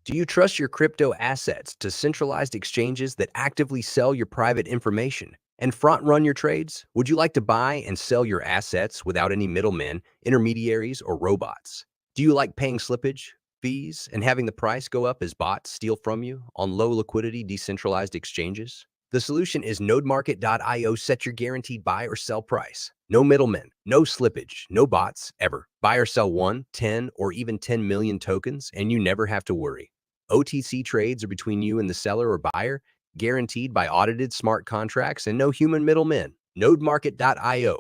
Do you trust your crypto assets to centralized exchanges that actively sell your private information and front run your trades? Would you like to buy and sell your assets without any middlemen, intermediaries, or robots? Do you like paying slippage, fees, and having the price go up as bots steal from you on low liquidity decentralized exchanges? The solution is nodemarket.io. Set your guaranteed buy or sell price. No middlemen, no slippage, no bots, ever. Buy or sell 1, 10, or even 10 million tokens, and you never have to worry. OTC trades are between you and the seller or buyer, guaranteed by audited smart contracts and no human middlemen. Nodemarket.io.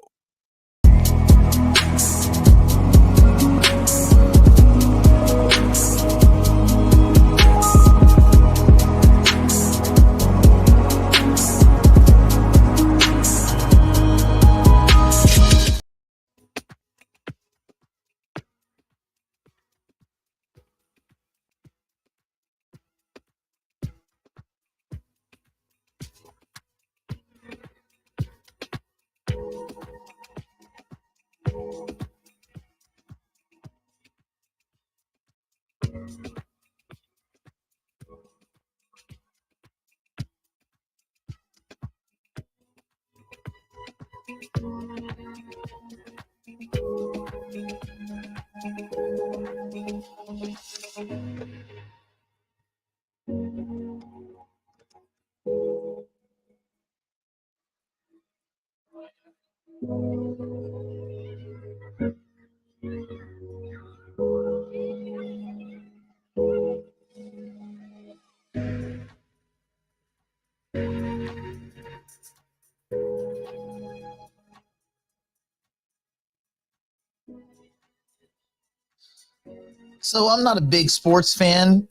So I'm not a big sports fan,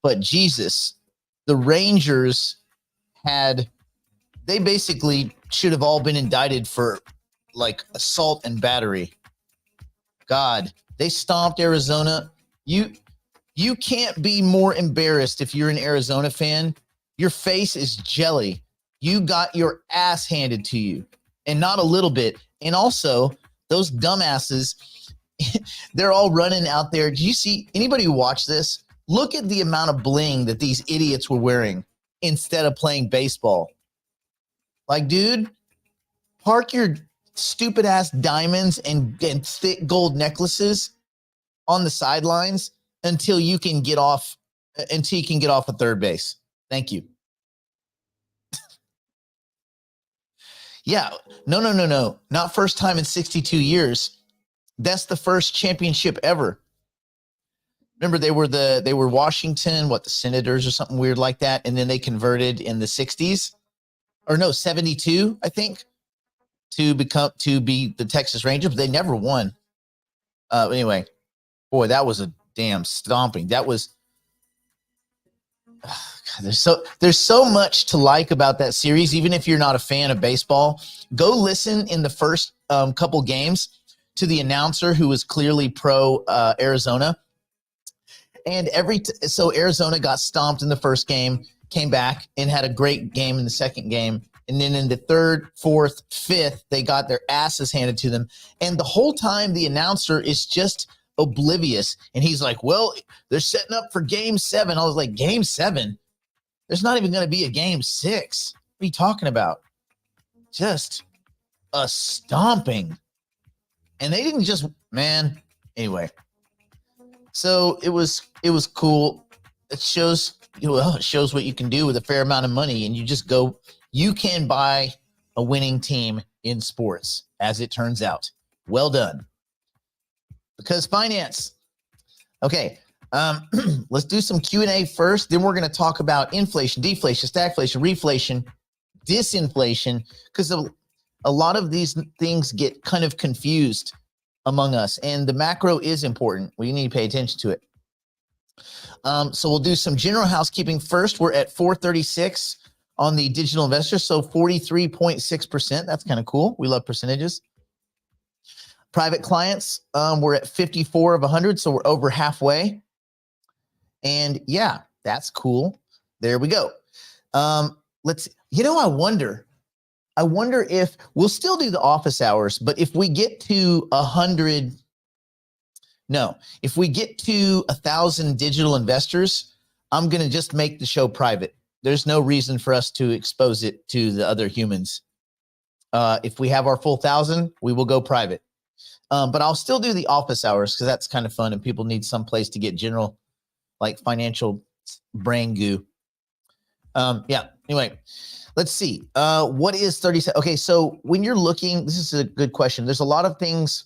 but Jesus, the Rangers they basically should have all been indicted for like assault and battery. God, they stomped Arizona. You can't be more embarrassed if you're an Arizona fan. Your face is jelly. You got your ass handed to you, and not a little bit. And also, those dumbasses, they're all running out there. Did you see anybody who watched this? Look at the amount of bling that these idiots were wearing instead of playing baseball. Like, dude, park your stupid ass diamonds and thick gold necklaces on the sidelines until you can get off at third base. Thank you. Yeah, no. Not first time in 62 years. That's the first championship ever. Remember, they were Washington, the Senators or something weird like that, and then they converted in the 60s, or no, 72, I think, to be the Texas Rangers, but they never won. Anyway, boy, that was a damn stomping. That was God, there's so much to like about that series. Even if you're not a fan of baseball, go listen in the first couple games to the announcer who was clearly pro Arizona. And so Arizona got stomped in the first game, came back and had a great game in the second game. And then in the third, fourth, fifth, they got their asses handed to them. And the whole time the announcer is just oblivious. And he's like, well, they're setting up for game 7. I was like, game 7? There's not even going to be a game 6. What are you talking about? Just a stomping. And they didn't just, man, anyway. So it was cool. It shows what you can do with a fair amount of money. And you can buy a winning team in sports, as it turns out. Well done. Because finance. Okay, let's do some Q&A first. Then we're going to talk about inflation, deflation, stagflation, reflation, disinflation, because a lot of these things get kind of confused among us. And the macro is important. We need to pay attention to it. So we'll do some general housekeeping first. We're at 436 on the digital investor, so 43.6%. That's kind of cool. We love percentages. Private clients, we're at 54 of 100, so we're over halfway. And yeah, that's cool. There we go. I wonder if we'll still do the office hours, but if we get to 100 No. If we get to 1,000 digital investors, I'm going to just make the show private. There's no reason for us to expose it to the other humans. If we have our full 1,000, we will go private. But I'll still do the office hours because that's kind of fun and people need some place to get general, like financial brain goo. Yeah. Anyway, let's see. What is 37? Okay. So when you're looking, this is a good question. There's a lot of things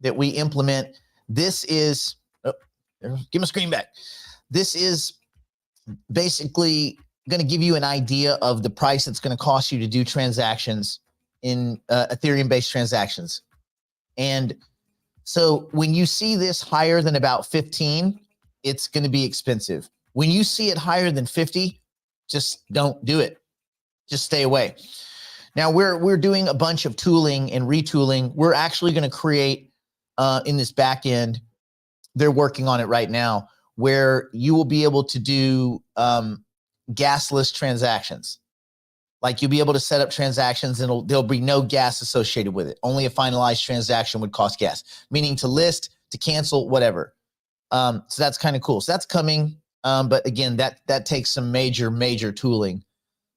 that we implement. This is, give my screen back. This is basically going to give you an idea of the price it's going to cost you to do transactions in Ethereum-based transactions. And so when you see this higher than about 15, it's going to be expensive. When you see it higher than 50, just don't do it. Just stay away. Now we're doing a bunch of tooling and retooling. We're actually going to create in this back end, they're working on it right now, where you will be able to do gasless transactions. Like you'll be able to set up transactions and there'll be no gas associated with it. Only a finalized transaction would cost gas, meaning to list, to cancel, whatever. So that's kind of cool. So that's coming. But again, that takes some major tooling.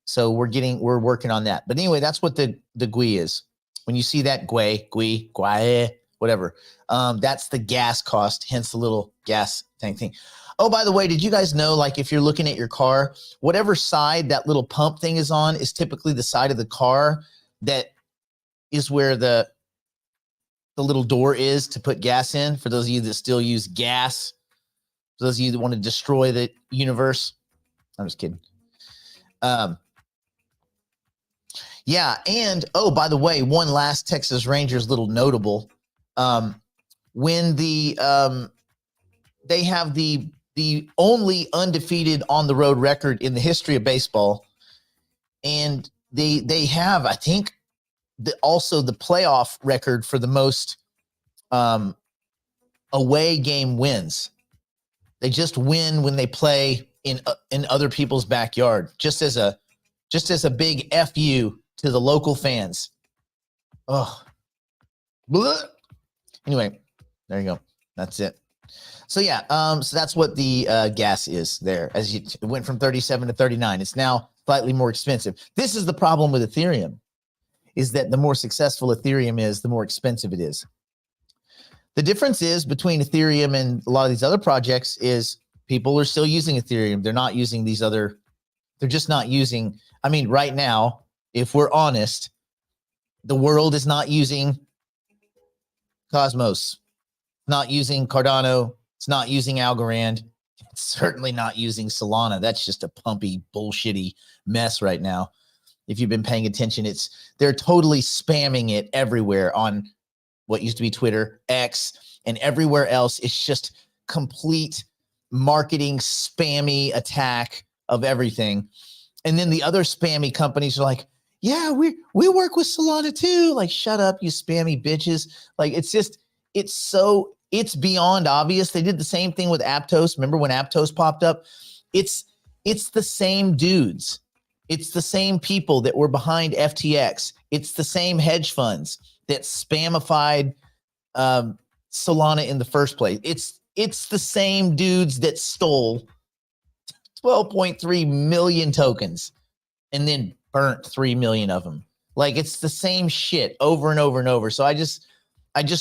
So we're working on that. But anyway, that's what the GUI is. When you see that GUI, whatever, that's the gas cost, hence the little gas tank thing. Oh, by the way, did you guys know, like if you're looking at your car, whatever side that little pump thing is on is typically the side of the car that is where the little door is to put gas in, for those of you that still use gas, for those of you that want to destroy the universe. I'm just kidding. Yeah, and oh, by the way, one last Texas Rangers little notable. When they have the only undefeated on the road record in the history of baseball, and they have, I think, also the playoff record for the most away game wins. They just win when they play in other people's backyard, just as a big FU to the local fans. Oh, blah. Anyway, there you go. That's it. So yeah, so that's what the gas is there. As it went from 37 to 39, it's now slightly more expensive. This is the problem with Ethereum, is that the more successful Ethereum is, the more expensive it is. The difference is between Ethereum and a lot of these other projects is people are still using Ethereum. They're not using these other, they're just not using, I mean, right now, if we're honest, the world is not using Cosmos, not using Cardano, it's not using Algorand, it's certainly not using Solana. That's just a pumpy, bullshitty mess right now. If you've been paying attention, they're totally spamming it everywhere on what used to be Twitter, X, and everywhere else. It's just complete marketing spammy attack of everything. And then the other spammy companies are like, yeah, we work with Solana too. Like, shut up, you spammy bitches. Like, it's beyond obvious. They did the same thing with Aptos. Remember when Aptos popped up? It's the same dudes. It's the same people that were behind FTX. It's the same hedge funds that spamified Solana in the first place. It's the same dudes that stole 12.3 million tokens and then burnt 3 million of them. Like, it's the same shit over and over and over. So I just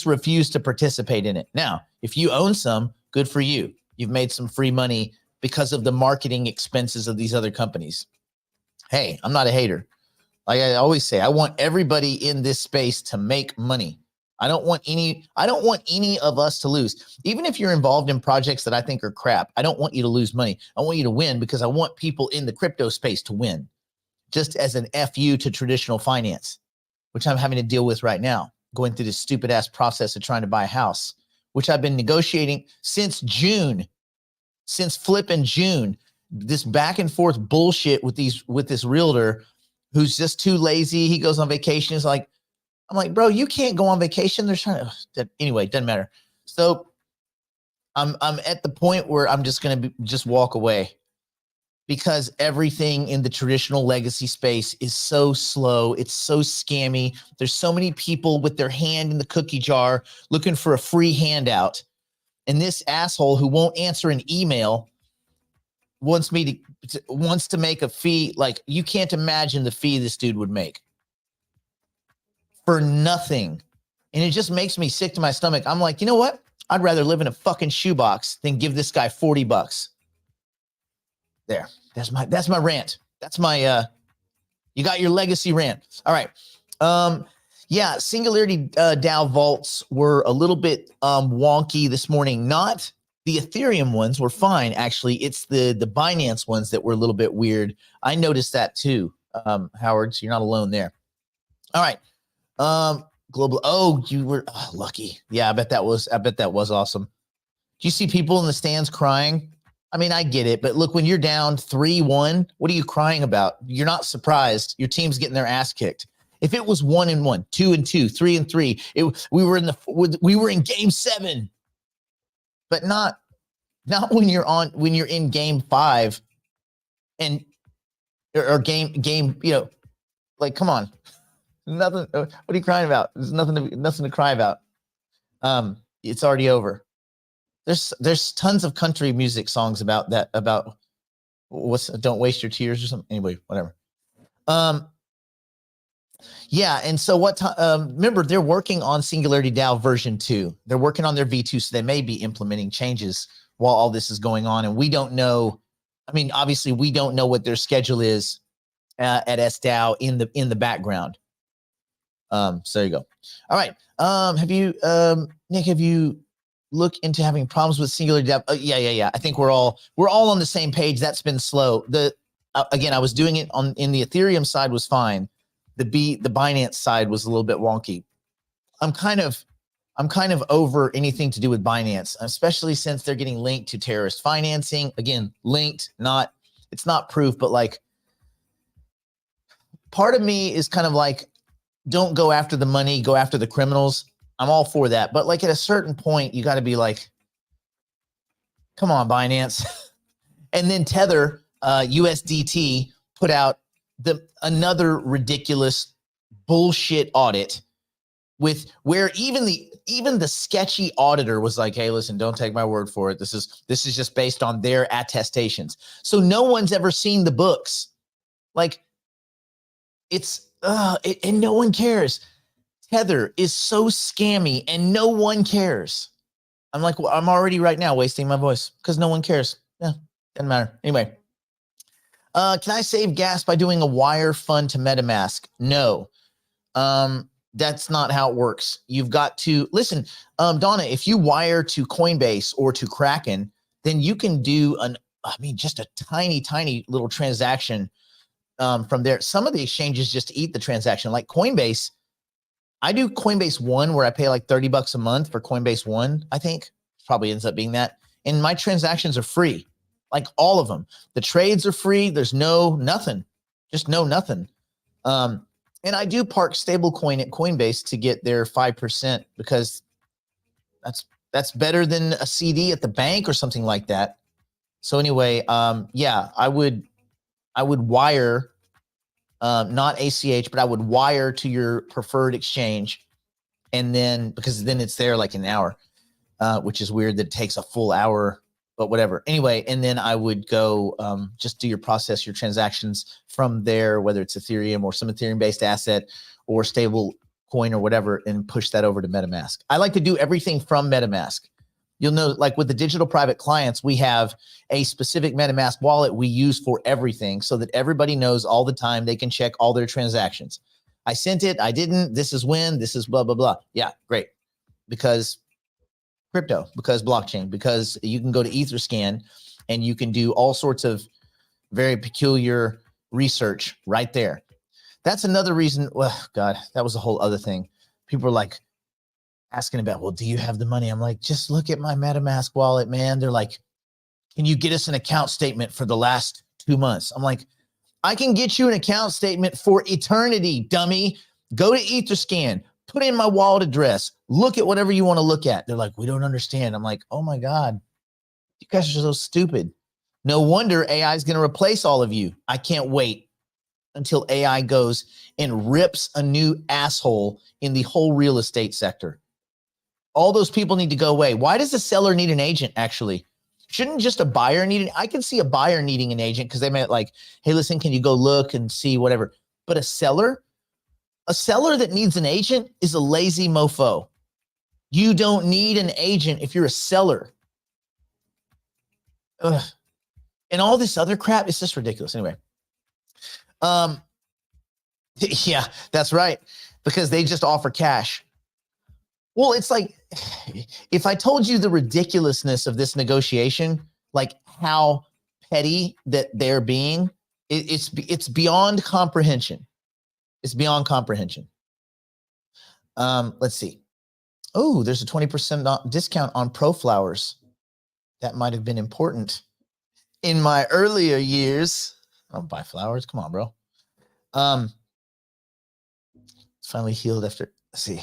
refuse to participate in it. Now, if you own some, good for you. You've made some free money because of the marketing expenses of these other companies. Hey, I'm not a hater. Like I always say, I want everybody in this space to make money. I don't want any of us to lose. Even if you're involved in projects that I think are crap, I don't want you to lose money. I want you to win because I want people in the crypto space to win. Just as an FU to traditional finance, which I'm having to deal with right now, going through this stupid ass process of trying to buy a house, which I've been negotiating since June, since flipping June. This back and forth bullshit with this realtor who's just too lazy. He goes on vacation. It's like, I'm like, bro, you can't go on vacation. They're trying to, anyway, it doesn't matter. So I'm at the point where I'm just going to just walk away because everything in the traditional legacy space is so slow. It's so scammy. There's so many people with their hand in the cookie jar looking for a free handout. And this asshole who won't answer an email wants to make a fee. Like, you can't imagine the fee this dude would make for nothing. And it just makes me sick to my stomach. I'm like, you know what? I'd rather live in a fucking shoebox than give this guy $40. There. That's my rant. That's my you got your legacy rant. All right. Yeah, Singularity DAO vaults were a little bit wonky this morning. Not the Ethereum ones were fine, actually. It's the Binance ones that were a little bit weird. I noticed that too, Howard, so you're not alone there. All right. Global. Oh, you were lucky. Yeah, I bet that was awesome. Do you see people in the stands crying? I mean, I get it, but look, when you're down 3-1, what are you crying about? You're not surprised. Your team's getting their ass kicked. If it was 1-1, 2-2, 3-3, we were in game 7, but not when you're in game 5 and or game, like, come on. Nothing. What are you crying about? There's nothing to cry about. It's already over. There's tons of country music songs about that, about don't waste your tears or something. Anyway, whatever. Yeah. And so remember, they're working on Singularity DAO version 2. They're working on their V2. So they may be implementing changes while all this is going on. And we don't know. I mean, obviously we don't know what their schedule is at SDAO in the background. So there you go. All right. Nick, have you looked into having problems with Singularity DAO? Yeah. I think we're all on the same page. That's been slow. Again, I was doing it in the Ethereum side was fine. The Binance side was a little bit wonky. I'm kind of over anything to do with Binance, especially since they're getting linked to terrorist financing. Again, linked, it's not proof, but like, part of me is kind of like, don't go after the money, go after the criminals. I'm all for that. But like, at a certain point, you got to be like, come on, Binance. And then Tether, USDT, put out another ridiculous bullshit audit where even the sketchy auditor was like, hey, listen, don't take my word for it. This is just based on their attestations. So no one's ever seen the books. Like, and no one cares. Tether is so scammy and no one cares. I'm like, well, I'm already right now wasting my voice because no one cares. Yeah, doesn't matter. Anyway, can I save gas by doing a wire fund to MetaMask? No, that's not how it works. You've got to listen, Donna. If you wire to Coinbase or to Kraken, then you can do just a tiny, tiny little transaction. From there, some of the exchanges just eat the transaction. Like Coinbase, I do Coinbase One, where I pay like $30 a month for Coinbase One. I think probably ends up being that, and my transactions are free, like all of them. The trades are free. There's nothing. And I do park stablecoin at Coinbase to get their 5% because that's better than a CD at the bank or something like that. So anyway, yeah, I would wire, not ACH, but I would wire to your preferred exchange. And then, because then it's there like an hour, which is weird that it takes a full hour, but whatever. Anyway, and then I would go just do process your transactions from there, whether it's Ethereum or some Ethereum-based asset or stable coin or whatever, and push that over to MetaMask. I like to do everything from MetaMask. You'll know, like with the digital private clients, we have a specific MetaMask wallet we use for everything so that everybody knows all the time. They can check all their transactions. I sent it, I didn't, this is when, this is blah, blah, blah. Yeah, great. Because crypto, because blockchain, because you can go to Etherscan and you can do all sorts of very peculiar research right there. That's another reason. Well, God, that was a whole other thing. People are like, asking about, well, do you have the money? I'm like, just look at my MetaMask wallet, man. They're like, can you get us an account statement for the last 2 months? I'm like, I can get you an account statement for eternity, dummy. Go to Etherscan, put in my wallet address, look at whatever you want to look at. They're like, we don't understand. I'm like, oh my God, you guys are so stupid. No wonder AI is going to replace all of you. I can't wait until AI goes and rips a new asshole in the whole real estate sector. All those people need to go away. Why does the seller need an agent, actually? Shouldn't just a buyer need it? I can see a buyer needing an agent because they might like, hey, listen, can you go look and see whatever? But a seller that needs an agent is a lazy mofo. You don't need an agent if you're a seller. Ugh. And all this other crap, it's just ridiculous. Anyway. Yeah, that's right. Because they just offer cash. Well, it's like, if I told you the ridiculousness of this negotiation, like how petty that they're being, it's beyond comprehension. It's beyond comprehension. Let's see. Oh, there's a 20% discount on Pro Flowers. That might have been important in my earlier years. I don't buy flowers. Come on, bro. It's finally healed after, let's see.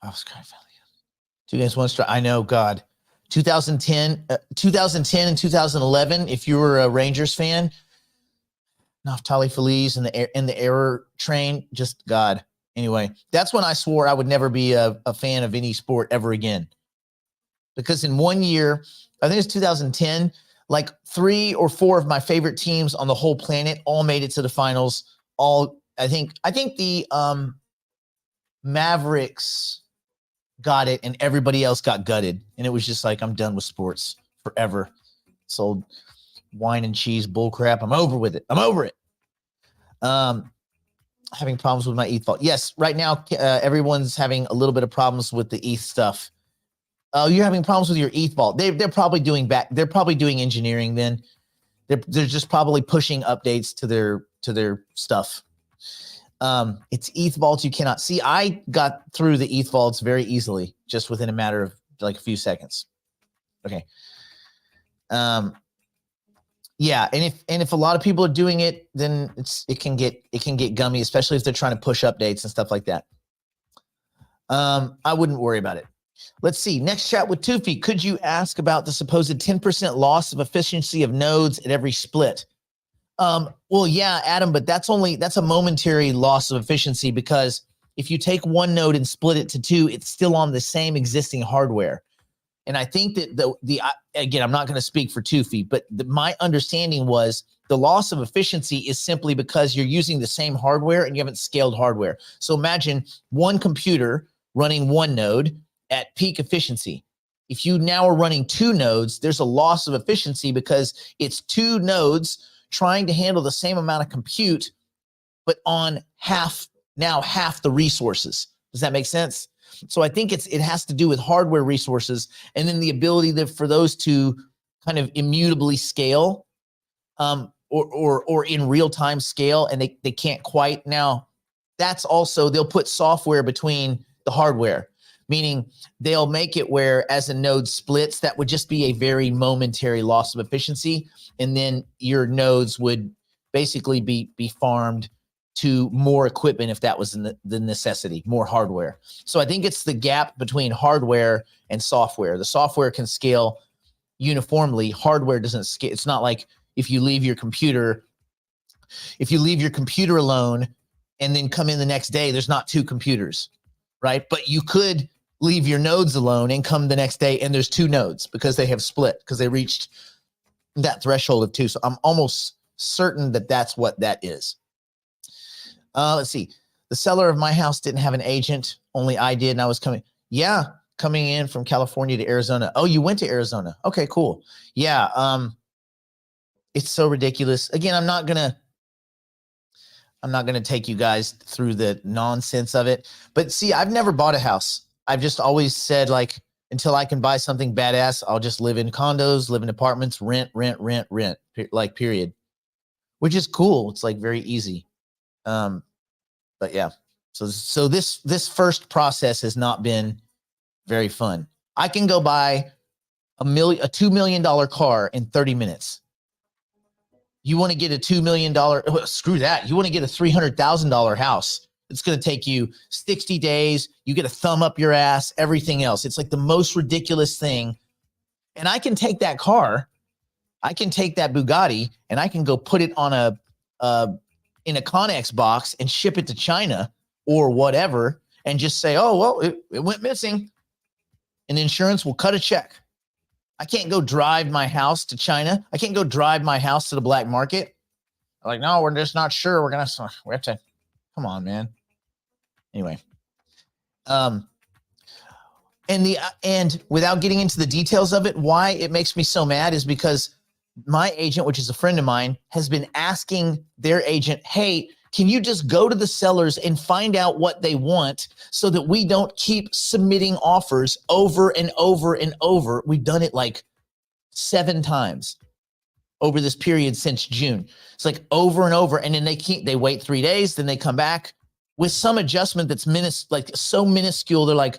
I was crying finally. 2 games, 1 strike. I know, God. 2010 and 2011, if you were a Rangers fan, Naftali Feliz and the error train, just God. Anyway, that's when I swore I would never be a fan of any sport ever again. Because in 1 year, I think it's 2010, like 3 or 4 of my favorite teams on the whole planet all made it to the finals. I think the Mavericks got it and everybody else got gutted. And it was just like, I'm done with sports forever. It's old wine and cheese bull crap. I'm over with it. I'm over it. Having problems with my ETH vault. Yes, right now everyone's having a little bit of problems with the ETH stuff. You're having problems with your ETH vault. They're probably doing they're probably doing engineering then. They're just probably pushing updates to their stuff. It's ETH vaults you cannot see. I got through the ETH vaults very easily, just within a matter of like a few seconds. Okay. Yeah, and if a lot of people are doing it, then it can get gummy, especially if they're trying to push updates and stuff like that. I wouldn't worry about it. Let's see. Next chat with Toofy. Could you ask about the supposed 10% loss of efficiency of nodes at every split? Well, yeah, Adam, but that's a momentary loss of efficiency, because if you take one node and split it to 2, it's still on the same existing hardware. And I think that again, I'm not going to speak for Toofy, but my understanding was the loss of efficiency is simply because you're using the same hardware and you haven't scaled hardware. So imagine one computer running one node at peak efficiency. If you now are running 2 nodes, there's a loss of efficiency because it's 2 nodes trying to handle the same amount of compute, but on half the resources. Does that make sense? So I think it has to do with hardware resources, and then the ability for those to kind of immutably scale, or in real time scale, and they can't quite. Now, that's also, they'll put software between the hardware, meaning they'll make it where as a node splits, that would just be a very momentary loss of efficiency, and then your nodes would basically be farmed to more equipment if that was the necessity, more hardware. So I think it's the gap between hardware and software. The software can scale uniformly. Hardware doesn't scale. It's not like if you leave your computer alone and then come in the next day, there's not 2 computers, right? But you could leave your nodes alone and come the next day and there's 2 nodes because they have split, because they reached that threshold of 2. So I'm almost certain that that's what that is. Let's see. The seller of my house didn't have an agent. Only I did, and I was coming in from California to Arizona. Oh, you went to Arizona. Okay, cool. Yeah. It's so ridiculous. Again, I'm not gonna take you guys through the nonsense of it. But see, I've never bought a house. I've just always said, like, until I can buy something badass, I'll just live in condos, live in apartments, rent, like, period. Which is cool. It's like very easy. But yeah, so this first process has not been very fun. I can go buy a $2 million car in 30 minutes. You want to get a $2 million, screw that. You want to get a $300,000 house. It's going to take you 60 days. You get a thumb up your ass, everything else. It's like the most ridiculous thing. And I can take that car, I can take that Bugatti, and I can go put it on in a Connex box and ship it to China or whatever, and just say, oh, well, it went missing. and insurance will cut a check. I can't go drive my house to China. I can't go drive my house to the black market. I'm like, no, we're just not sure. We have to, come on, man. Anyway. And without getting into the details of it, why it makes me so mad is because my agent, which is a friend of mine, has been asking their agent, hey, can you just go to the sellers and find out what they want so that we don't keep submitting offers over and over and over? We've done it like 7 times over this period since June. It's like over and over. And then they wait 3 days, then they come back with some adjustment that's so minuscule. They're like,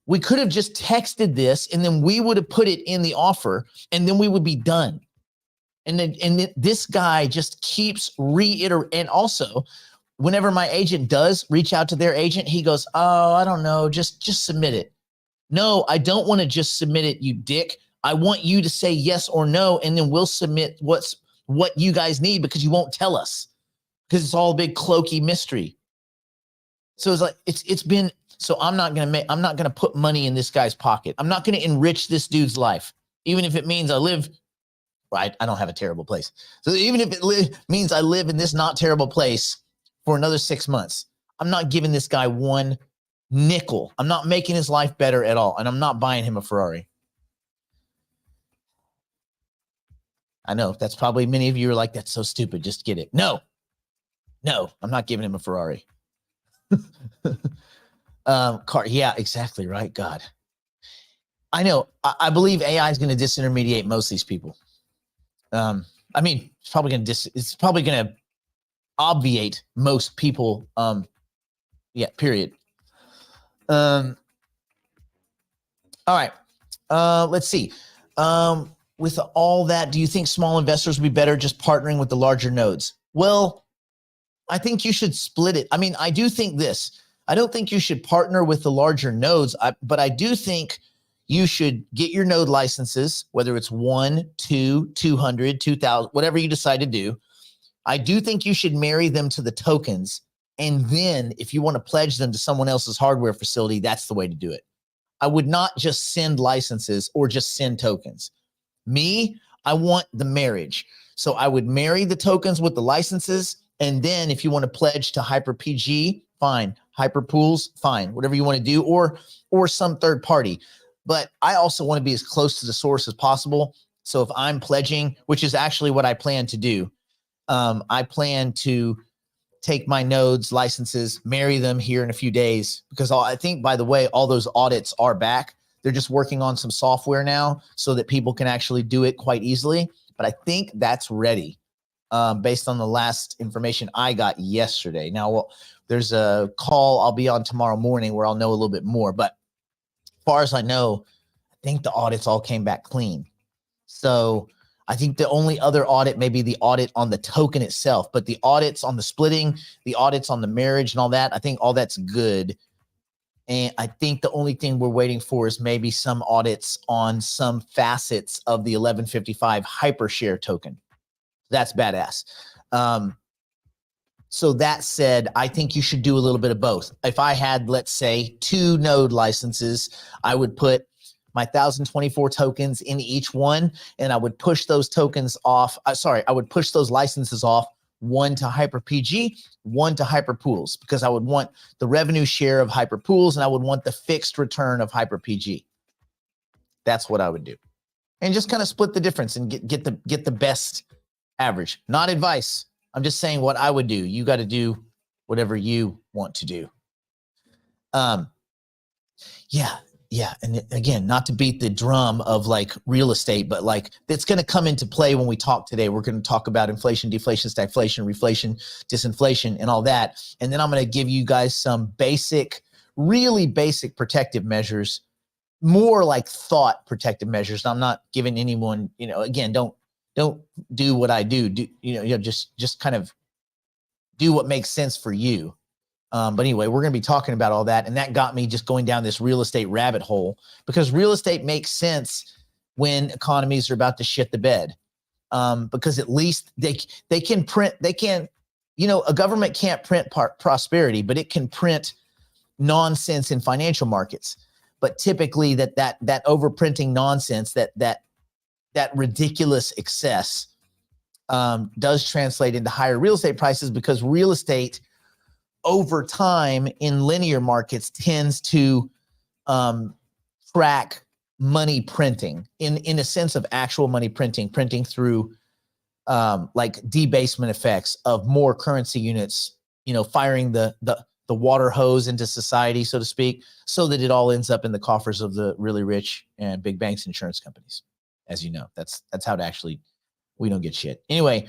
we could have just texted this and then we would have put it in the offer and then we would be done. And then this guy just keeps reiterating. And also, whenever my agent does reach out to their agent, he goes, oh, I don't know, just submit it. No, I don't want to just submit it, you dick. I want you to say yes or no, and then we'll submit what you guys need because you won't tell us because it's all a big cloaky mystery. So it's like it's been. So I'm not gonna put money in this guy's pocket. I'm not gonna enrich this dude's life, even if it means I live. Right, I don't have a terrible place. So even if it means I live in this not terrible place for another 6 months, I'm not giving this guy one nickel. I'm not making his life better at all, and I'm not buying him a Ferrari. I know that's probably many of you are like, that's so stupid. Just get it. No, I'm not giving him a Ferrari. Car. Yeah, exactly right. God, I know. I believe AI is going to disintermediate most of these people. I mean, it's probably going to obviate most people. Yeah, period. All right. Let's see. With all that, do you think small investors would be better just partnering with the larger nodes? Well, I think you should split it. I mean, I do think this. I don't think you should partner with the larger nodes, but I do think you should get your node licenses, whether it's 1, 2, 200, 2,000, whatever you decide to do. I do think you should marry them to the tokens. And then if you want to pledge them to someone else's hardware facility, that's the way to do it. I would not just send licenses or just send tokens. Me, I want the marriage. So I would marry the tokens with the licenses. And then if you want to pledge to HyperPG, fine. Hyperpools, fine. Whatever you want to do, or some third party. But I also want to be as close to the source as possible. So if I'm pledging, which is actually what I plan to do, I plan to take my nodes licenses, marry them here in a few days, because I think, by the way, all those audits are back. They're just working on some software now so that people can actually do it quite easily. But I think that's ready based on the last information I got yesterday. Now, there's a call I'll be on tomorrow morning where I'll know a little bit more. But as far as I know, I think the audits all came back clean. So I think the only other audit may be the audit on the token itself, but the audits on the splitting, the audits on the marriage and all that, I think all that's good. And I think the only thing we're waiting for is maybe some audits on some facets of the 1155 hypershare token. That's badass. So that said, I think you should do a little bit of both. If I had, let's say, 2 node licenses, I would put my 1,024 tokens in each one, and I would push those tokens off. I would push those licenses off, 1 to HyperPG, 1 to Hyperpools, because I would want the revenue share of Hyperpools and I would want the fixed return of HyperPG. That's what I would do, and just kind of split the difference and get the best average. Not advice. I'm just saying what I would do. You got to do whatever you want to do. Yeah. And again, not to beat the drum of like real estate, but like it's going to come into play when we talk today. We're going to talk about inflation, deflation, stagflation, reflation, disinflation, and all that. And then I'm going to give you guys some really basic protective measures, more like thought protective measures. I'm not giving anyone, again, don't do what I do. Just kind of do what makes sense for you. But anyway, we're going to be talking about all that. And that got me just going down this real estate rabbit hole, because real estate makes sense when economies are about to shit the bed. Because at least they can print, a government can't print prosperity, but it can print nonsense in financial markets. but typically that overprinting nonsense, that ridiculous excess does translate into higher real estate prices, because real estate over time in linear markets tends to track money printing in a sense of actual money printing through like debasement effects of more currency units, firing the water hose into society, so to speak, so that it all ends up in the coffers of the really rich and big banks, insurance companies. As you know, that's how it actually, we don't get shit. Anyway,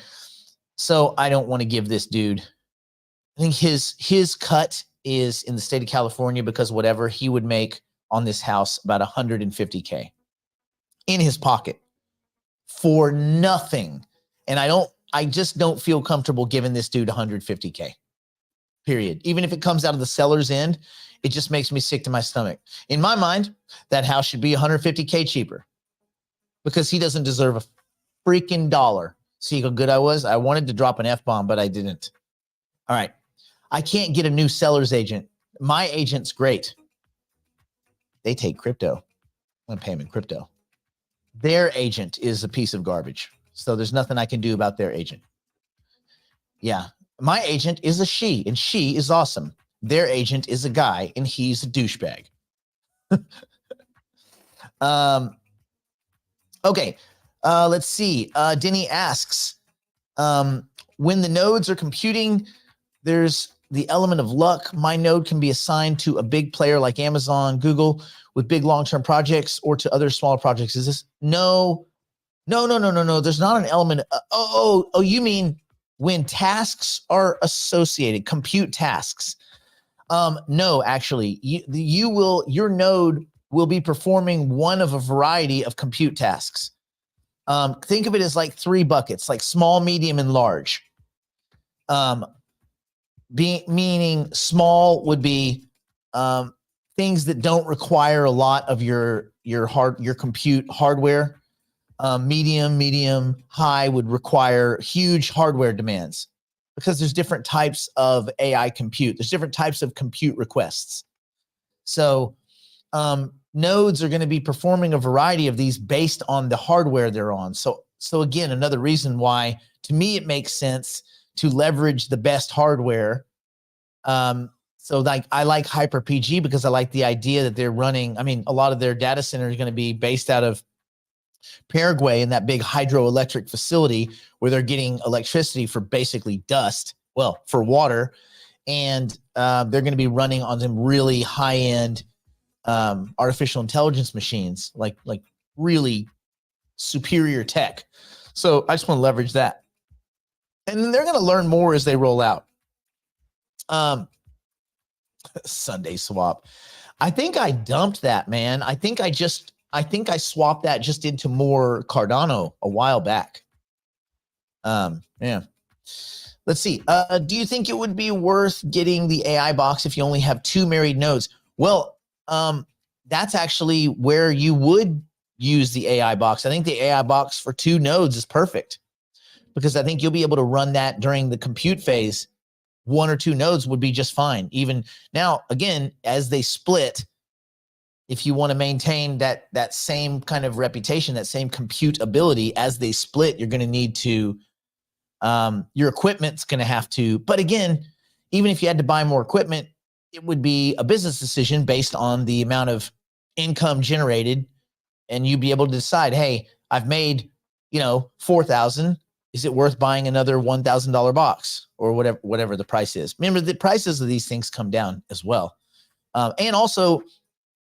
so I don't want to give this dude, I think his cut is in the state of California, because whatever he would make on this house, about $150K in his pocket for nothing. And I just don't feel comfortable giving this dude $150K, period. Even if it comes out of the seller's end, it just makes me sick to my stomach. In my mind, that house should be $150K cheaper, because he doesn't deserve a freaking dollar. See how good I was? I wanted to drop an F-bomb, but I didn't. All right. I can't get a new seller's agent. My agent's great. They take crypto. I'm going to pay them in crypto. Their agent is a piece of garbage. So there's nothing I can do about their agent. Yeah. My agent is a she, and she is awesome. Their agent is a guy, and he's a douchebag. Okay. Let's see. Denny asks, when the nodes are computing, there's the element of luck. My node can be assigned to a big player like Amazon, Google, with big long-term projects, or to other smaller projects. Is this? No. There's not an element. You mean when tasks are associated, compute tasks? No, actually, your node will be performing one of a variety of compute tasks. Think of it as like 3 buckets, like small, medium, and large. Meaning small would be things that don't require a lot of your compute hardware. Medium, high would require huge hardware demands, because there's different types of AI compute. There's different types of compute requests. So nodes are going to be performing a variety of these based on the hardware they're on. So again, another reason why, to me, it makes sense to leverage the best hardware. So like I like Hyper-PG, because I like the idea that they're running. I mean, a lot of their data center is going to be based out of Paraguay, in that big hydroelectric facility where they're getting electricity for basically dust, well, for water. And they're going to be running on some really high-end artificial intelligence machines, like really superior tech. So I just want to leverage that. And then they're going to learn more as they roll out. Sunday swap. I think I dumped that, man. I think I swapped that just into more Cardano a while back. Yeah. Let's see. Do you think it would be worth getting the AI box if you only have 2 married nodes? Well, that's actually where you would use the AI box. I think the AI box for 2 nodes is perfect, because I think you'll be able to run that during the compute phase. 1 or 2 nodes would be just fine. Even now, again, as they split, if you want to maintain that same kind of reputation, that same compute ability, as they split, you're going to need to, your equipment's going to have to, but again, even if you had to buy more equipment, it would be a business decision based on the amount of income generated, and you'd be able to decide, hey, I've made, 4,000. Is it worth buying another $1,000 box, or whatever the price is? Remember, the prices of these things come down as well. And also,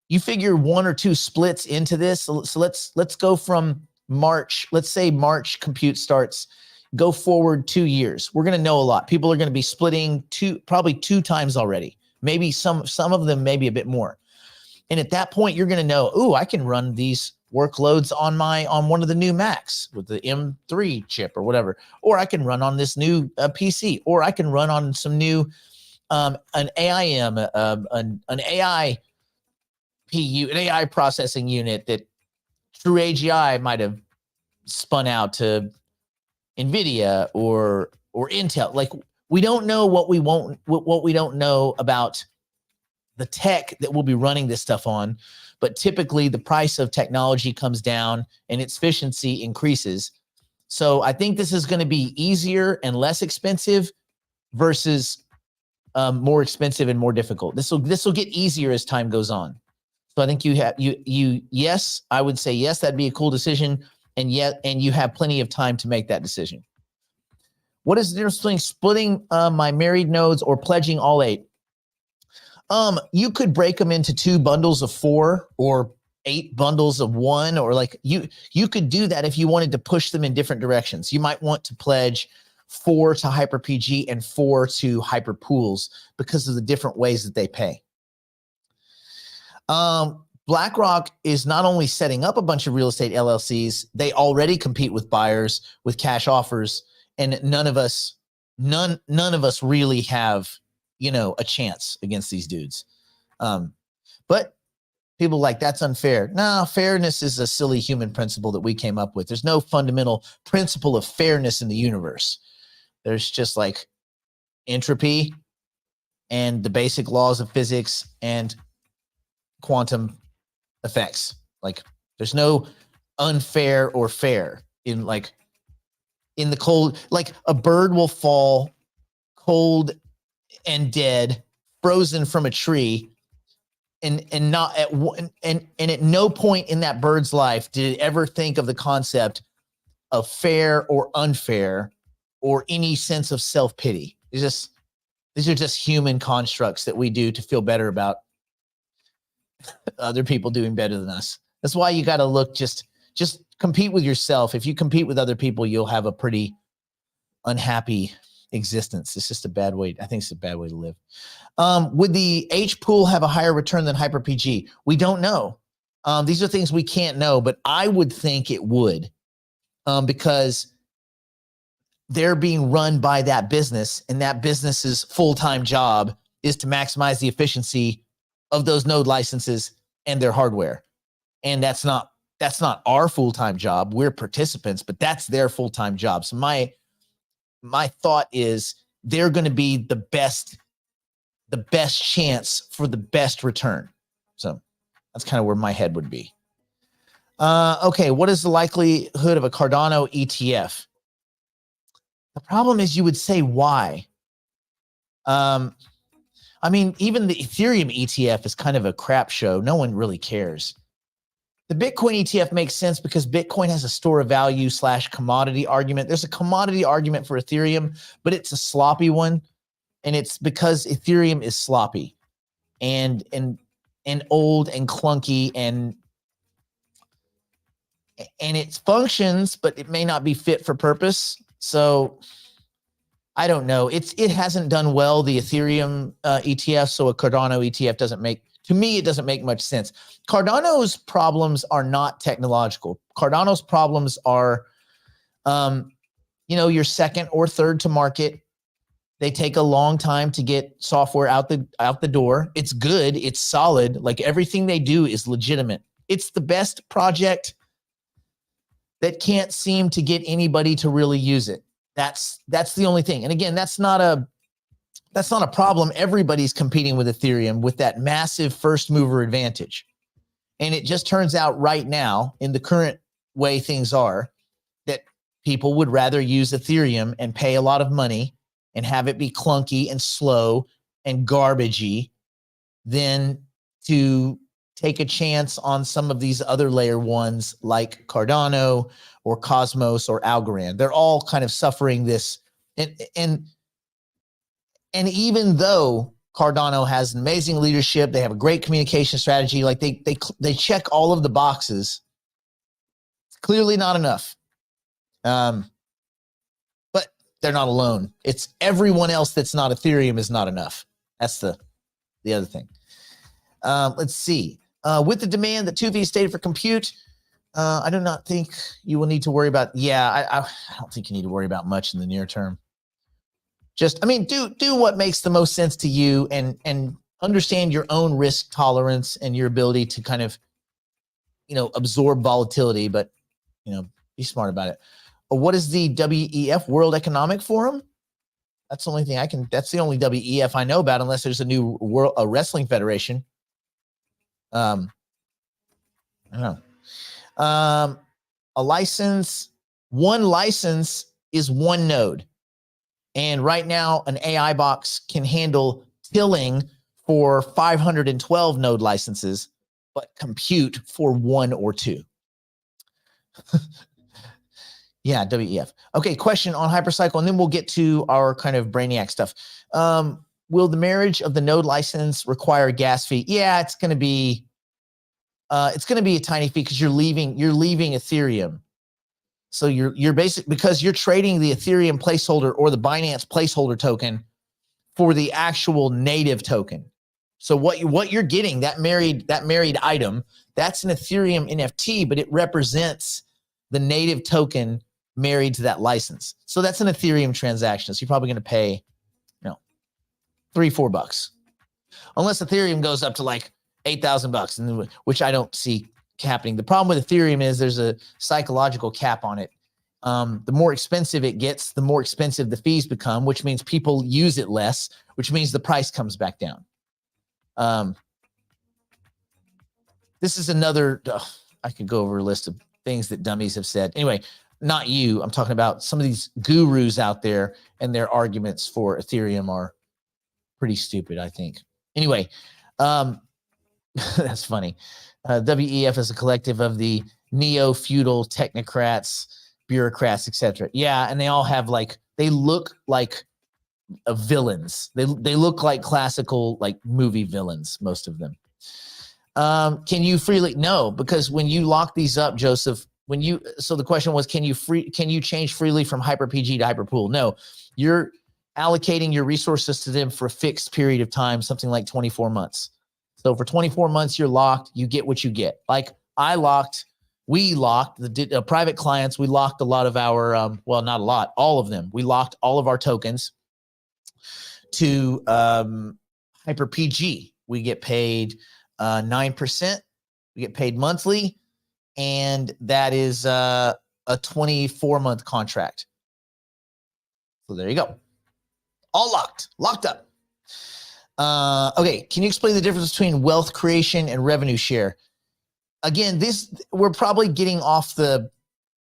you figure 1 or 2 splits into this. So let's go from March. Let's say March compute starts. Go forward 2 years. We're going to know a lot. People are going to be splitting probably 2 times already. Maybe some of them, maybe a bit more. And at that point, you're going to know, ooh, I can run these workloads on one of the new Macs with the M3 chip or whatever, or I can run on this new PC, or I can run on some new an AIM, an AI PU, an AI processing unit that True AGI might have spun out to NVIDIA or Intel. Like, we don't know what we don't know about the tech that we'll be running this stuff on, but typically the price of technology comes down and its efficiency increases. So I think this is going to be easier and less expensive versus more expensive and more difficult. This will get easier as time goes on. So I think yes, I would say yes, that'd be a cool decision, and you have plenty of time to make that decision. What is the difference between splitting my married nodes or pledging all 8? You could break them into 2 bundles of 4 or 8 bundles of 1, or like you could do that if you wanted to push them in different directions. You might want to pledge 4 to Hyper PG and 4 to Hyper Pools because of the different ways that they pay. BlackRock is not only setting up a bunch of real estate LLCs, they already compete with buyers with cash offers, and none of us really have, a chance against these dudes. But people like, that's unfair. No, fairness is a silly human principle that we came up with. There's no fundamental principle of fairness in the universe. There's just like entropy and the basic laws of physics and quantum effects. Like, there's no unfair or fair in the cold. Like, a bird will fall cold and dead, frozen from a tree, and not at one, and at no point in that bird's life did it ever think of the concept of fair or unfair or any sense of self-pity. These are just human constructs that we do to feel better about other people doing better than us. That's why you got to look, just compete with yourself. If you compete with other people, you'll have a pretty unhappy existence. It's just a bad way. I think it's a bad way to live. Would the H pool have a higher return than Hyper PG? We don't know. These are things we can't know, but I would think it would, because they're being run by that business, and that business's full-time job is to maximize the efficiency of those node licenses and their hardware. And that's not our full-time job. We're participants, but that's their full-time job. So my thought is they're going to be the best chance for the best return. So that's kind of where my head would be. Okay, what is the likelihood of a Cardano ETF? The problem is, you would say why? I mean, even the Ethereum ETF is kind of a crap show. No one really cares. The Bitcoin ETF makes sense because Bitcoin has a store of value / commodity argument. There's a commodity argument for Ethereum, but it's a sloppy one. And it's because Ethereum is sloppy and old and clunky, and it functions, but it may not be fit for purpose. So I don't know. It hasn't done well, the Ethereum ETF, so a Cardano ETF doesn't make much sense. Cardano's problems are not technological. Cardano's problems are, you're second or third to market. They take a long time to get software out the door. It's good. It's solid. Like, everything they do is legitimate. It's the best project that can't seem to get anybody to really use it. That's the only thing. And again, that's not a problem. Everybody's competing with Ethereum with that massive first mover advantage. And it just turns out right now, in the current way things are, that people would rather use Ethereum and pay a lot of money and have it be clunky and slow and garbagey than to take a chance on some of these other layer ones like Cardano or Cosmos or Algorand. They're all kind of suffering this. And even though Cardano has amazing leadership, they have a great communication strategy, like they check all of the boxes, it's clearly not enough. But they're not alone. It's everyone else that's not Ethereum is not enough. That's the other thing. Let's see. With the demand that 2V stated for compute, I do not think you will need to worry about. Yeah, I don't think you need to worry about much in the near term. Just, do what makes the most sense to you, and understand your own risk tolerance and your ability to kind of, absorb volatility, but, be smart about it. What is the WEF, World Economic Forum? That's the only thing I can. That's the only WEF I know about, unless there's a new wrestling federation. I don't know. A license, one license is one node, and right now an AI box can handle tilling for 512 node licenses, but compute for 1 or 2. Yeah, WEF. Okay, question on hypercycle, and then we'll get to our kind of brainiac stuff. Will the marriage of the node license require a gas fee? Yeah, it's going to be a tiny fee because you're leaving Ethereum. So you're because you're trading the Ethereum placeholder or the Binance placeholder token for the actual native token. So what you're getting, that married item, that's an Ethereum NFT, but it represents the native token married to that license. So that's an Ethereum transaction. So you're probably going to pay, $3-4, unless Ethereum goes up to like $8,000, which I don't see happening. The problem with Ethereum is there's a psychological cap on it. The more expensive it gets, the more expensive the fees become, which means people use it less, which means the price comes back down. This is another, I could go over a list of things that dummies have said. Anyway, not you. I'm talking about some of these gurus out there, and their arguments for Ethereum are pretty stupid, I think. Anyway, that's funny. WEF is a collective of the neo-feudal technocrats, bureaucrats, etc. Yeah, and they all have they look like villains. They look like classical movie villains, most of them. Can you freely? No, because when you lock these up, Joseph, so the question was, can you change freely from HyperPG to HyperPool? No, you're allocating your resources to them for a fixed period of time, something like 24 months. So for 24 months, you're locked. You get what you get. Like we locked the private clients. We locked a lot of our, well, not a lot, all of them. We locked all of our tokens to HyperPG. We get paid 9%. We get paid monthly, and that is a 24-month contract. So there you go. All locked up. Okay, can you explain the difference between wealth creation and revenue share? Again, we're probably getting off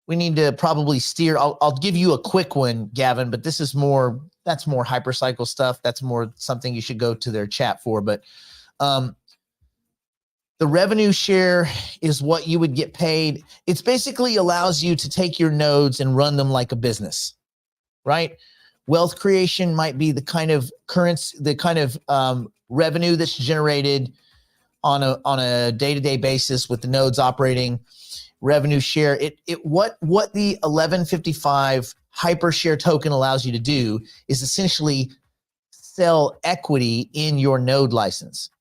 we need to probably steer. I'll give you a quick one, Gavin, but that's more hypercycle stuff. That's more something you should go to their chat for. But the revenue share is what you would get paid. It's basically allows you to take your nodes and run them like a business, right? Wealth creation might be the kind of currency, the kind of revenue that's generated on a day-to-day basis with the nodes operating. Revenue share, what the 1155 hypershare token allows you to do is essentially sell equity in your node license.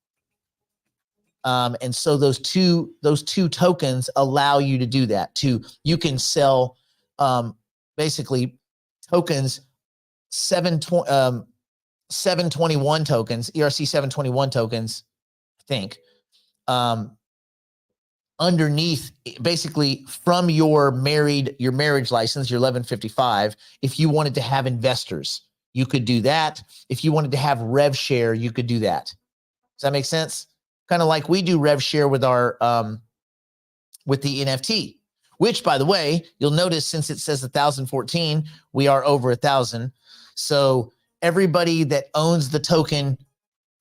And so those two tokens allow you to do that. You can sell basically tokens, 721 tokens, ERC 721 tokens, I think, underneath, basically from your marriage license, your 1155. If you wanted to have investors, you could do that. If you wanted to have rev share, you could do that. Does that make sense? Kind of like we do rev share with our with the NFT, which, by the way, you'll notice since it says 1,014, we are over 1,000. So everybody that owns the token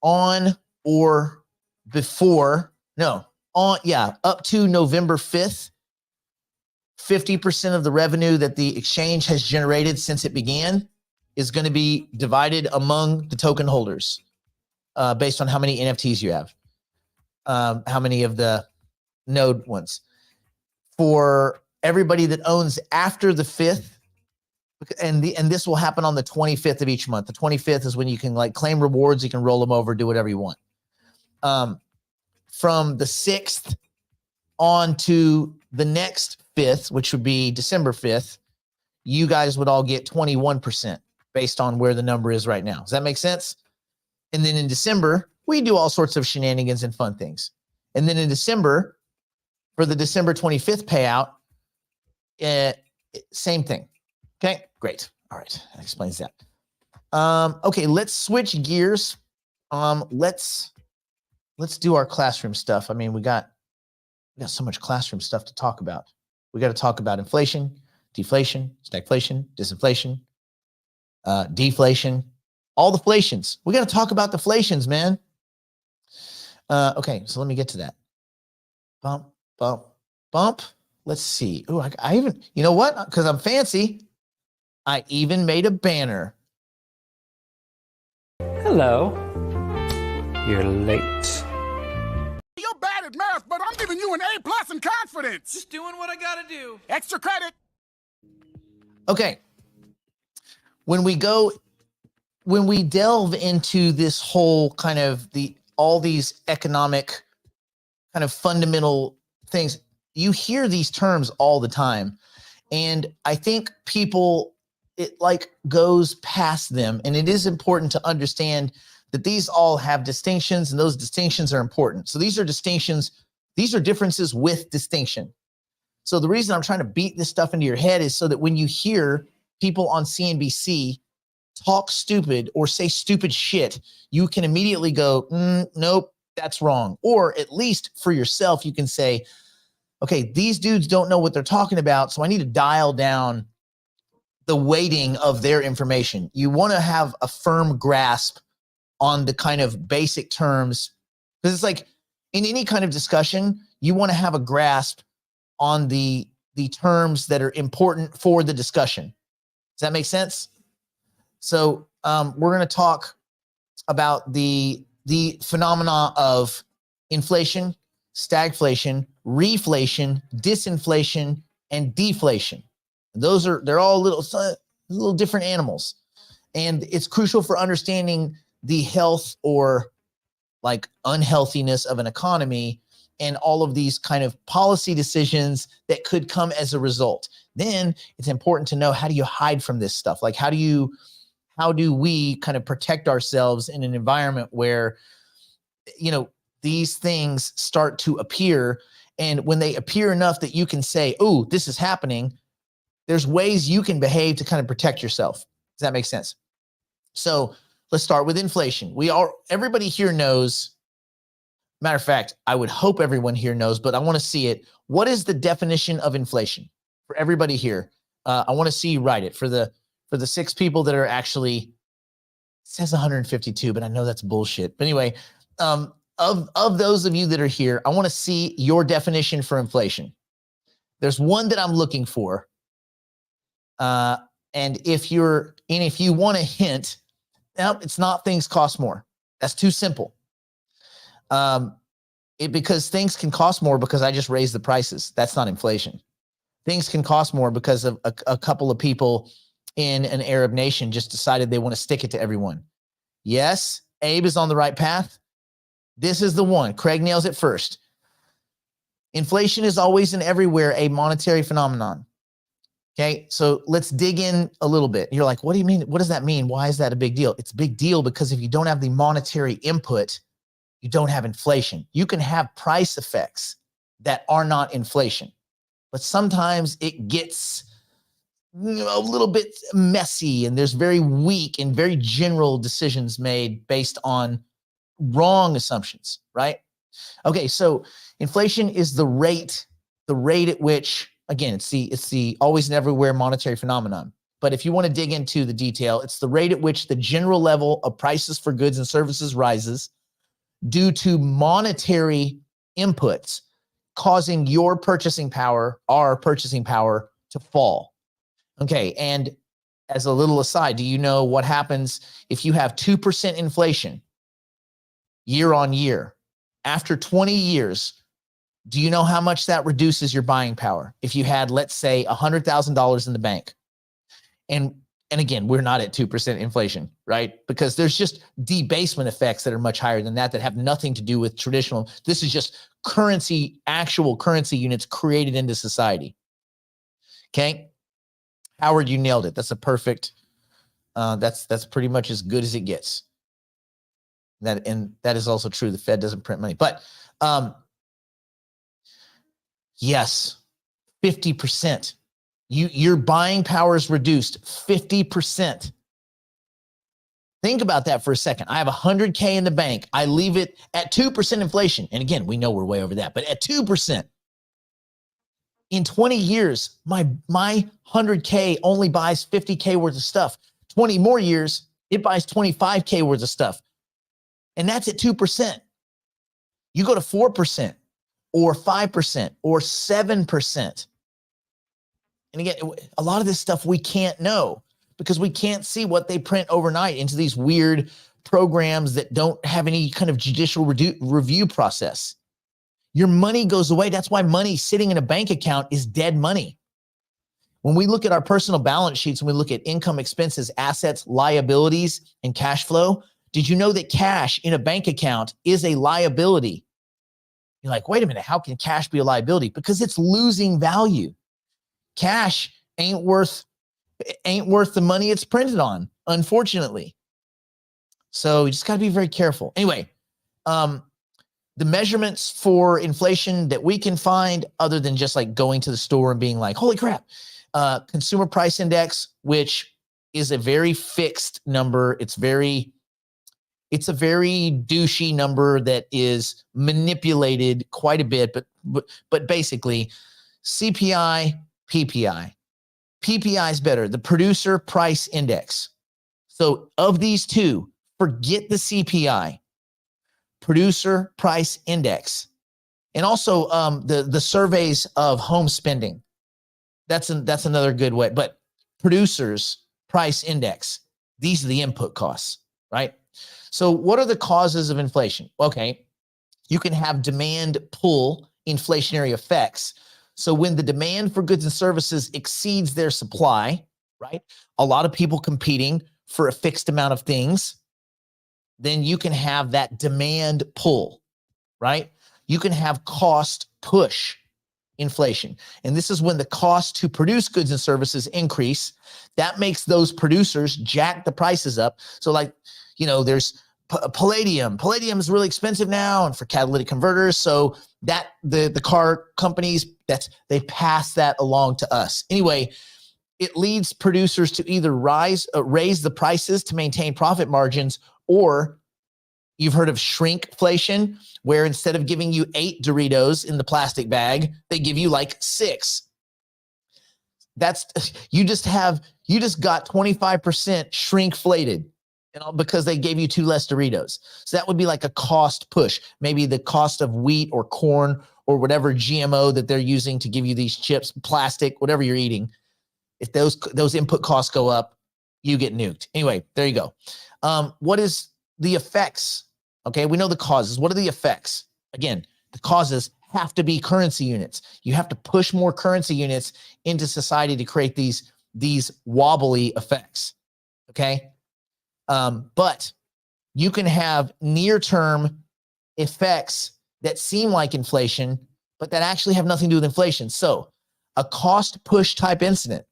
on or before, up to November 5th, 50% of the revenue that the exchange has generated since it began is going to be divided among the token holders based on how many NFTs you have, how many of the node ones. For everybody that owns after the 5th, and this will happen on the 25th of each month. The 25th is when you can claim rewards, you can roll them over, do whatever you want. From the 6th on to the next 5th, which would be December 5th, you guys would all get 21% based on where the number is right now. Does that make sense? And then in December, we do all sorts of shenanigans and fun things. And then in December, for the December 25th payout, same thing. Okay, great. All right, that explains that. Okay, let's switch gears. Let's do our classroom stuff. I mean, we got so much classroom stuff to talk about. We got to talk about inflation, deflation, stagflation, disinflation, deflation, all the flations. We got to talk about the flations, man. Okay, so let me get to that. Bump, bump, bump. Let's see. Oh, I even, you know what? Because I'm fancy, I even made a banner. Hello. You're late. You're bad at math, but I'm giving you an A+ in confidence. Just doing what I gotta do. Extra credit. Okay. When we delve into this whole kind of all these economic kind of fundamental things, you hear these terms all the time. And I think people, it like goes past them. And it is important to understand that these all have distinctions, and those distinctions are important. So these are distinctions, these are differences with distinction. So the reason I'm trying to beat this stuff into your head is so that when you hear people on CNBC talk stupid or say stupid shit, you can immediately go, nope, that's wrong. Or at least for yourself, you can say, okay, these dudes don't know what they're talking about, so I need to dial down the weighting of their information. You want to have a firm grasp on the kind of basic terms, because it's like in any kind of discussion, you want to have a grasp on the terms that are important for the discussion. Does that make sense? So we're going to talk about the phenomena of inflation, stagflation, reflation, disinflation, and deflation. They're all little different animals. And it's crucial for understanding the health or like unhealthiness of an economy and all of these kind of policy decisions that could come as a result. Then it's important to know, how do you hide from this stuff? Like, how do we kind of protect ourselves in an environment where, you know, these things start to appear, and when they appear enough that you can say, oh, this is happening, there's ways you can behave to kind of protect yourself. Does that make sense? So let's start with inflation. Everybody here knows, matter of fact, I would hope everyone here knows, but I want to see it. What is the definition of inflation for everybody here? I want to see you write it for the 6 people that are actually, it says 152, but I know that's bullshit. But anyway, of those of you that are here, I want to see your definition for inflation. There's one that I'm looking for. And if you want a hint, no, it's not things cost more. That's too simple. Because things can cost more because I just raised the prices. That's not inflation. Things can cost more because of a couple of people in an Arab nation just decided they want to stick it to everyone. Yes, Abe is on the right path. This is the one. Craig nails it first. Inflation is always and everywhere a monetary phenomenon. Okay, so let's dig in a little bit. You're like, what do you mean? What does that mean? Why is that a big deal? It's a big deal because if you don't have the monetary input, you don't have inflation. You can have price effects that are not inflation, but sometimes it gets a little bit messy, and there's very weak and very general decisions made based on wrong assumptions, right? Okay, so inflation is the rate at which, again, it's the always and everywhere monetary phenomenon. But if you want to dig into the detail, it's the rate at which the general level of prices for goods and services rises due to monetary inputs causing our purchasing power to fall. Okay, and as a little aside, do you know what happens if you have 2% inflation year on year? After 20 years, do you know how much that reduces your buying power? If you had, let's say, $100,000 in the bank, and again, we're not at 2% inflation, right? Because there's just debasement effects that are much higher than that have nothing to do with traditional. This is just currency, actual currency units created into society. Okay, Howard, you nailed it. That's a perfect. That's pretty much as good as it gets. And that is also true. The Fed doesn't print money, but yes, 50%. Your buying power is reduced 50%. Think about that for a second. I have 100K in the bank. I leave it at 2% inflation. And again, we know we're way over that, but at 2%, in 20 years, my 100K only buys 50K worth of stuff. 20 more years, it buys 25K worth of stuff. And that's at 2%. You go to 4% or 5% or 7%. And again, a lot of this stuff we can't know because we can't see what they print overnight into these weird programs that don't have any kind of judicial review process. Your money goes away. That's why money sitting in a bank account is dead money. When we look at our personal balance sheets and we look at income, expenses, assets, liabilities, and cash flow, did you know that cash in a bank account is a liability? You're like, wait a minute, how can cash be a liability? Because it's losing value. Cash ain't worth the money it's printed on, unfortunately. So you just got to be very careful. Anyway, the measurements for inflation that we can find, other than just like going to the store and being like, holy crap, consumer price index, which is a very fixed number. It's a very douchey number that is manipulated quite a bit, but basically CPI, PPI. PPI is better, the producer price index. So of these two, forget the CPI, producer price index, and also the surveys of home spending. That's another good way. But producers price index, these are the input costs, right? So what are the causes of inflation? Okay, you can have demand pull inflationary effects. So when the demand for goods and services exceeds their supply, right? A lot of people competing for a fixed amount of things, then you can have that demand pull, right? You can have cost push inflation. And this is when the cost to produce goods and services increase. That makes those producers jack the prices up. So like, there's palladium. Palladium is really expensive now, and for catalytic converters. So that the car companies, they pass that along to us. Anyway, it leads producers to either raise the prices to maintain profit margins, or you've heard of shrinkflation, where instead of giving you 8 Doritos in the plastic bag, they give you like 6. You just got 25% shrinkflated, because they gave you 2 less Doritos. So that would be like a cost push. Maybe the cost of wheat or corn or whatever GMO that they're using to give you these chips, plastic, whatever you're eating. If those input costs go up, you get nuked. Anyway, there you go. What is the effects? Okay, we know the causes. What are the effects? Again, the causes have to be currency units. You have to push more currency units into society to create these wobbly effects. Okay. But you can have near-term effects that seem like inflation, but that actually have nothing to do with inflation. So a cost push type incident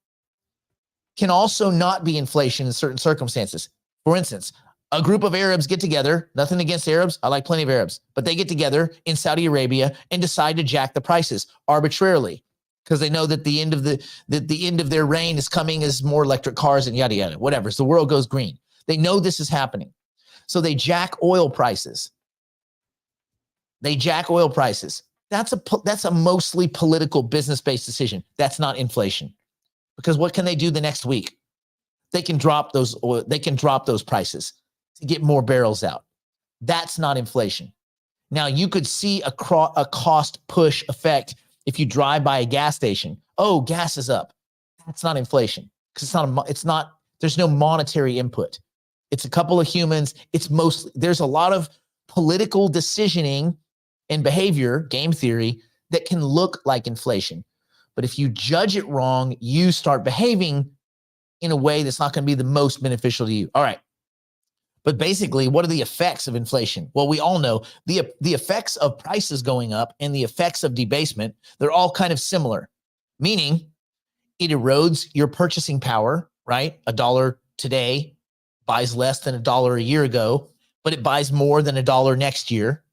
can also not be inflation in certain circumstances. For instance, a group of Arabs get together, nothing against Arabs, I like plenty of Arabs, but they get together in Saudi Arabia and decide to jack the prices arbitrarily because they know that the end of their reign is coming as more electric cars and yada, yada, whatever. So the world goes green. They know this is happening. So they jack oil prices. That's a mostly political business-based decision. That's not inflation. Because what can they do the next week? They can drop those prices to get more barrels out. That's not inflation. Now you could see a cost push effect if you drive by a gas station. Oh, gas is up. That's not inflation because there's no monetary input. It's a couple of humans. There's a lot of political decisioning and behavior, game theory, that can look like inflation. But if you judge it wrong, you start behaving in a way that's not going to be the most beneficial to you. All right. But basically, what are the effects of inflation? Well, we all know the effects of prices going up and the effects of debasement, they're all kind of similar, meaning it erodes your purchasing power, right? $1 today buys less than $1 a year ago, but it buys more than $1 next year,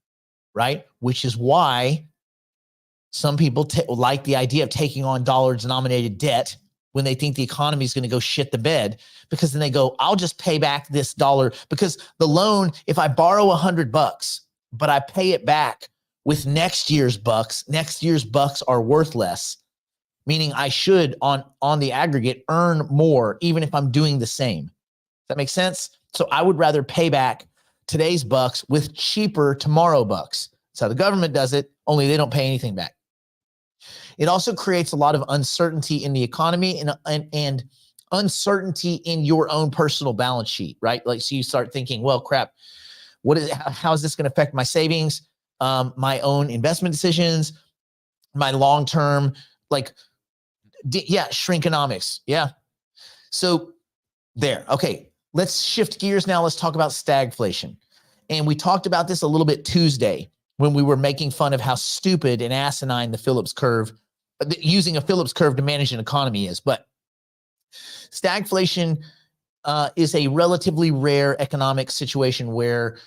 right? Which is why some people like the idea of taking on dollar-denominated debt when they think the economy is going to go shit the bed, because then they go, I'll just pay back this dollar, because the loan, if I borrow $100, but I pay it back with next year's bucks are worth less, meaning I should on the aggregate earn more, even if I'm doing the same. Does that make sense? So I would rather pay back today's bucks with cheaper tomorrow bucks. That's how the government does it, only they don't pay anything back. It also creates a lot of uncertainty in the economy and uncertainty in your own personal balance sheet, right? Like, so you start thinking, well, crap, how is this going to affect my savings, my own investment decisions, my long-term, shrinkonomics. Yeah. So there. Okay. Let's shift gears now. Let's talk about stagflation. And we talked about this a little bit Tuesday when we were making fun of how stupid and asinine the Phillips curve, using a Phillips curve to manage an economy is. But stagflation is a relatively rare economic situation where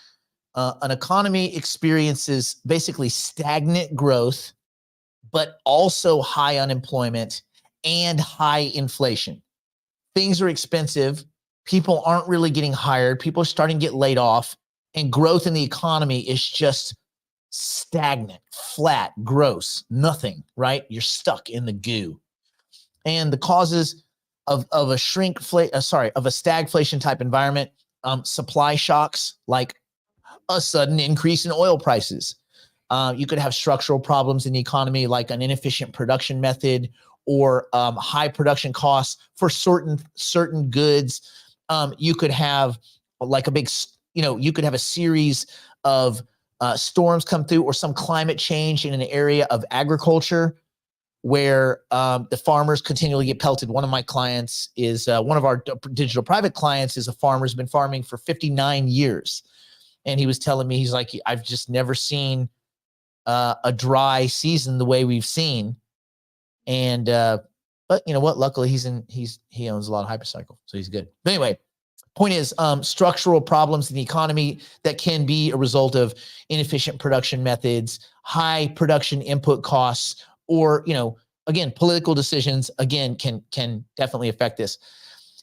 an economy experiences basically stagnant growth, but also high unemployment and high inflation. Things are expensive. People aren't really getting hired. People are starting to get laid off, and growth in the economy is just stagnant, flat, gross, nothing, right? You're stuck in the goo. And the causes of a stagflation type environment, supply shocks, like a sudden increase in oil prices. You could have structural problems in the economy, like an inefficient production method or high production costs for certain goods. You could have you could have a series of storms come through, or some climate change in an area of agriculture where the farmers continually get pelted. One of my clients is one of our digital private clients is a farmer who's been farming for 59 years. And he was telling me, he's like, I've just never seen a dry season the way we've seen. And, but you know what? Luckily he owns a lot of hypercycle, so he's good. But anyway, point is, structural problems in the economy that can be a result of inefficient production methods, high production input costs, or, again, political decisions, again, can definitely affect this.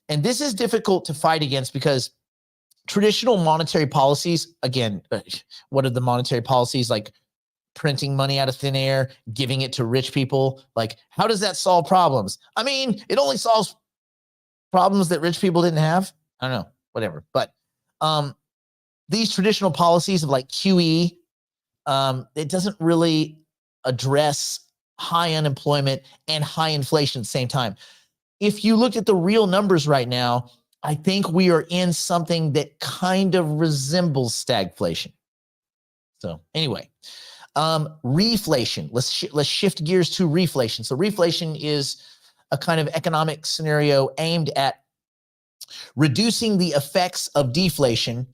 And this is difficult to fight against because traditional monetary policies, again, what are the monetary policies? Like printing money out of thin air, giving it to rich people. Like, how does that solve problems? I mean, it only solves problems that rich people didn't have. I don't know, whatever. But these traditional policies of like QE, it doesn't really address high unemployment and high inflation at the same time. If you look at the real numbers right now, I think we are in something that kind of resembles stagflation. So anyway, reflation. Let's shift gears to reflation. So reflation is a kind of economic scenario aimed at reducing the effects of deflation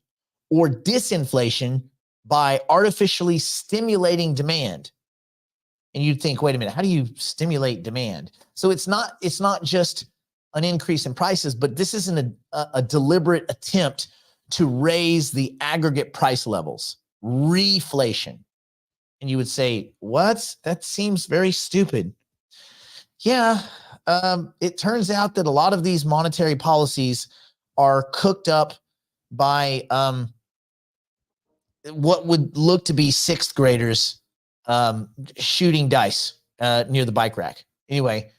or disinflation by artificially stimulating demand. And you'd think, wait a minute, how do you stimulate demand? So it's not just an increase in prices, but this is a deliberate attempt to raise the aggregate price levels, reflation. And you would say, what? That seems very stupid. Yeah, it turns out that a lot of these monetary policies are cooked up by what would look to be sixth graders shooting dice near the bike rack. Anyway,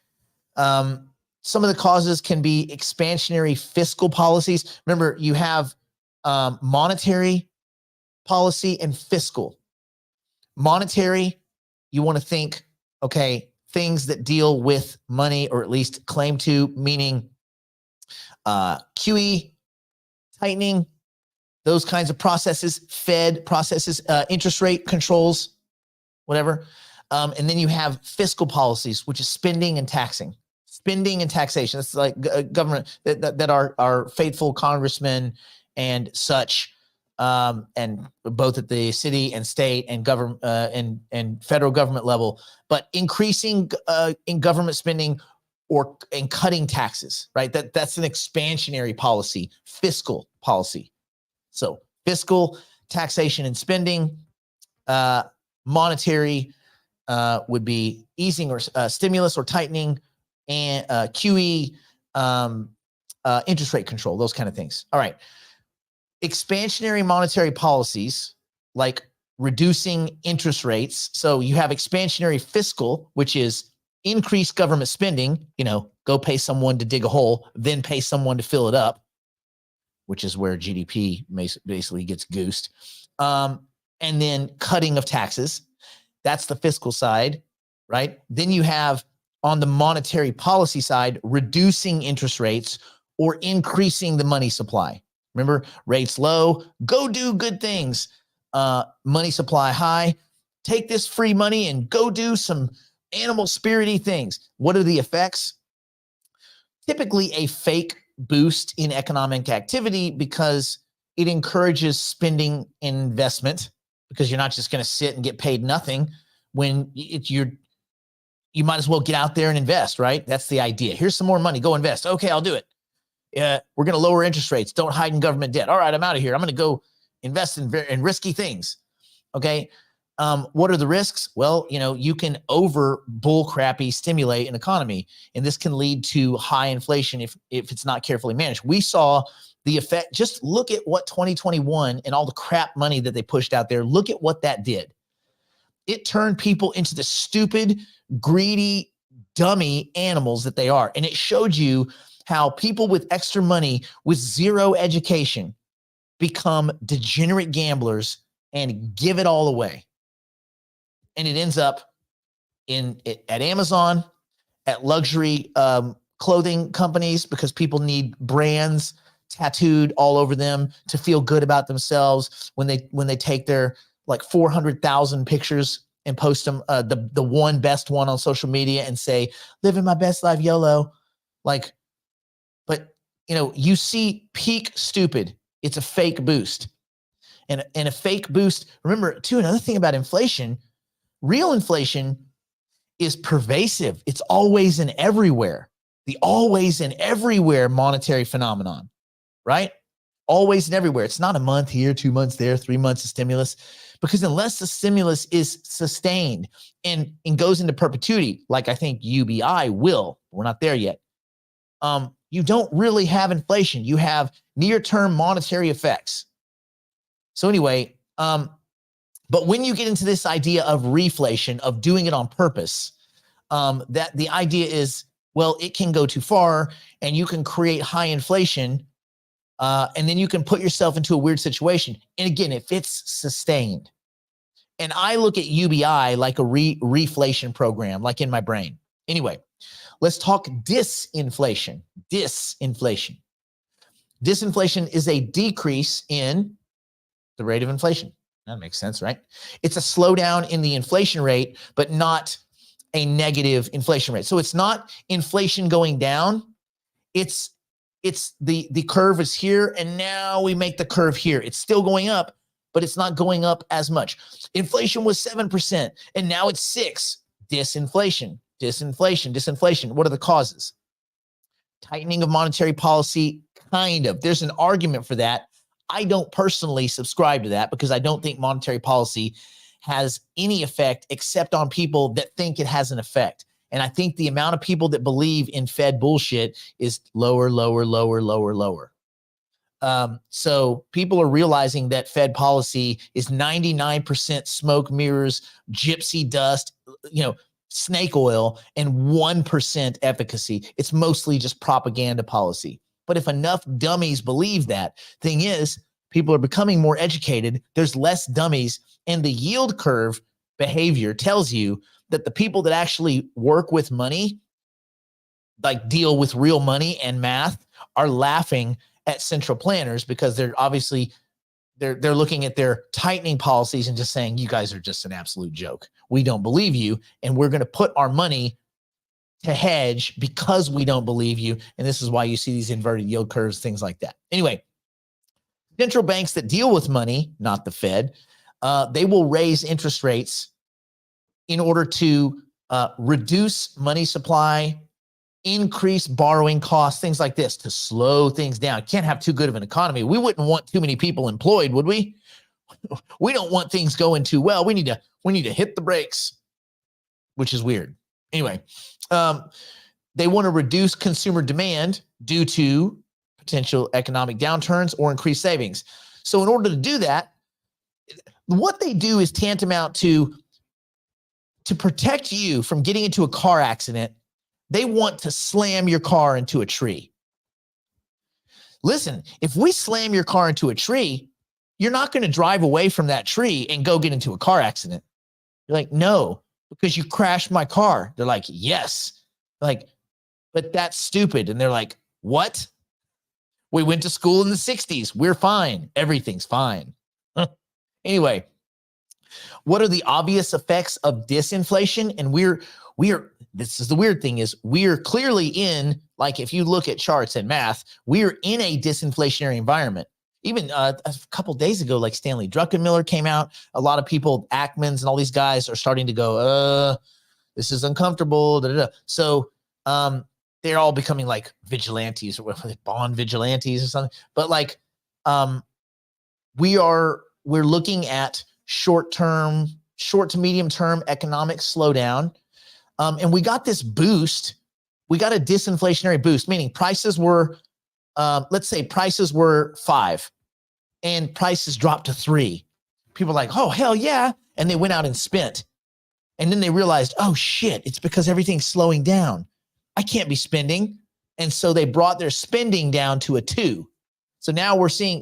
some of the causes can be expansionary fiscal policies. Remember, you have monetary policy and fiscal. Monetary, you want to think, okay, things that deal with money, or at least claim to, meaning QE, tightening, those kinds of processes, Fed processes, interest rate controls, whatever. And then you have fiscal policies, which is spending and taxing. Spending and taxation. It's like government that our faithful congressmen and such, and both at the city and state and government and federal government level, but increasing in government spending and cutting taxes, right? That's an expansionary policy, fiscal policy. So fiscal, taxation and spending, monetary would be easing or stimulus or tightening, and QE, interest rate control, those kind of things. All right. Expansionary monetary policies like reducing interest rates. So you have expansionary fiscal, which is increased government spending, go pay someone to dig a hole, then pay someone to fill it up, which is where GDP basically gets goosed. And then cutting of taxes. That's the fiscal side, right? Then you have on the monetary policy side, reducing interest rates or increasing the money supply. Remember, rates low, go do good things. Money supply high, take this free money and go do some animal spirity things. What are the effects? Typically a fake boost in economic activity because it encourages spending and investment, because you're not just going to sit and get paid nothing when you might as well get out there and invest, right? That's the idea. Here's some more money, go invest. Okay, I'll do it. We're going to lower interest rates. Don't hide in government debt. All right, I'm out of here. I'm going to go invest in risky things. Okay. What are the risks? Well, you can over bullcrappy stimulate an economy, and this can lead to high inflation if it's not carefully managed. We saw the effect. Just look at what 2021 and all the crap money that they pushed out there. Look at what that did. It turned people into the stupid, greedy, dummy animals that they are. And it showed you how people with extra money with zero education become degenerate gamblers and give it all away. And it ends up at Amazon, at luxury clothing companies, because people need brands tattooed all over them to feel good about themselves when they take their like 400,000 pictures and post them, the one best one on social media, and say, living my best life, YOLO. But you see peak stupid. It's a fake boost. And a fake boost. Remember, too, another thing about inflation, real inflation is pervasive. It's always and everywhere. The always and everywhere monetary phenomenon, right? Always and everywhere. It's not a month here, 2 months there, 3 months of stimulus, because unless the stimulus is sustained and goes into perpetuity, like I think UBI will, we're not there yet. You don't really have inflation. You have near-term monetary effects. So anyway, but when you get into this idea of reflation, of doing it on purpose, that the idea is, well, it can go too far and you can create high inflation, and then you can put yourself into a weird situation. And again, if it's sustained. And I look at UBI like a reflation program, like in my brain. Anyway, let's talk disinflation. Disinflation. Disinflation is a decrease in the rate of inflation. That makes sense, right? It's a slowdown in the inflation rate, but not a negative inflation rate. So it's not inflation going down. It's the curve is here, and now we make the curve here. It's still going up, but it's not going up as much. Inflation was 7%, and now it's 6%. Disinflation, disinflation, disinflation. What are the causes? Tightening of monetary policy, kind of. There's an argument for that. I don't personally subscribe to that because I don't think monetary policy has any effect except on people that think it has an effect. And I think the amount of people that believe in Fed bullshit is lower, lower, lower, lower, lower. So people are realizing that Fed policy is 99% smoke mirrors, gypsy dust, snake oil, and 1% efficacy. It's mostly just propaganda policy. But if enough dummies believe that, thing is, people are becoming more educated. There's less dummies, and the yield curve behavior tells you that the people that actually work with money, like deal with real money and math, are laughing at central planners because they're obviously they're looking at their tightening policies and just saying, you guys are just an absolute joke. We don't believe you, and we're going to put our money to hedge because we don't believe you. And this is why you see these inverted yield curves, things like that. Anyway, central banks that deal with money, not the Fed, they will raise interest rates in order to reduce money supply, increase borrowing costs, things like this, to slow things down. Can't have too good of an economy. We wouldn't want too many people employed, would we? We don't want things going too well. We need to hit the brakes, which is weird. Anyway, They want to reduce consumer demand due to potential economic downturns or increased savings. So in order to do that, what they do is tantamount to protect you from getting into a car accident. They want to slam your car into a tree. Listen, if we slam your car into a tree, you're not going to drive away from that tree and go get into a car accident. You're like, no, because you crashed my car. They're like, yes. Like, but that's stupid. And they're like, what? We went to school in the 60s. We're fine. Everything's fine. Anyway, what are the obvious effects of disinflation? And this is the weird thing is we're clearly in, like, if you look at charts and math, we're in a disinflationary environment. Even a couple days ago, like Stanley Druckenmiller came out. A lot of people, Ackmans and all these guys are starting to go, this is uncomfortable. Da, da, da. So they're all becoming like vigilantes or bond vigilantes or something. But like we're looking at short to medium term economic slowdown. And we got this boost. We got a disinflationary boost, meaning prices were, let's say prices were 5 and prices dropped to 3. People are like, oh, hell yeah. And they went out and spent. And then they realized, oh shit, it's because everything's slowing down. I can't be spending. And so they brought their spending down to a 2. So now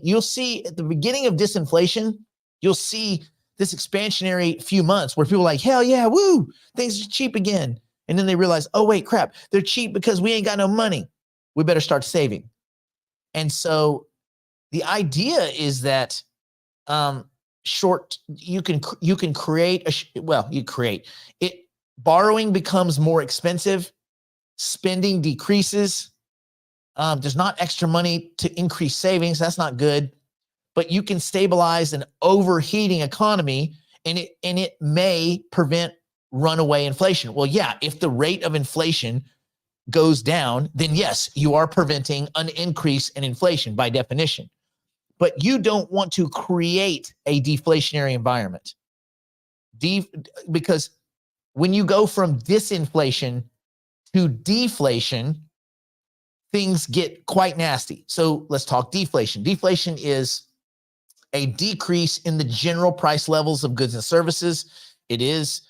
you'll see at the beginning of disinflation, you'll see this expansionary few months where people are like, hell yeah, woo, things are cheap again. And then they realize, oh, wait, crap, they're cheap because we ain't got no money. We better start saving. And so the idea is that you can create it. Borrowing becomes more expensive. Spending decreases. There's not extra money to increase savings. That's not good. But you can stabilize an overheating economy, and it may prevent runaway inflation. Well, yeah, if the rate of inflation goes down, then yes, you are preventing an increase in inflation by definition. But you don't want to create a deflationary environment. Because when you go from disinflation to deflation, things get quite nasty. So let's talk deflation. Deflation is a decrease in the general price levels of goods and services. It is,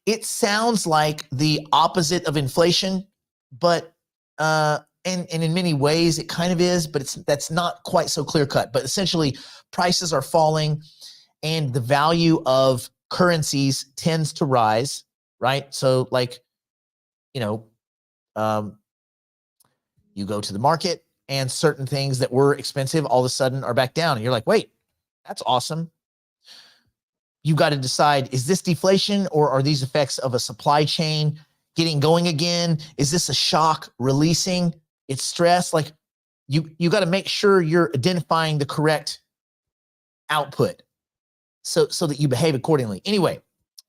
it sounds like the opposite of inflation, but, and in many ways it kind of is, but that's not quite so clear cut. But essentially prices are falling and the value of currencies tends to rise, right? So like, you go to the market and certain things that were expensive all of a sudden are back down. And you're like, wait, that's awesome. You got to decide, is this deflation or are these effects of a supply chain getting going again? Is this a shock releasing its stress? Like you got to make sure you're identifying the correct output so that you behave accordingly. Anyway,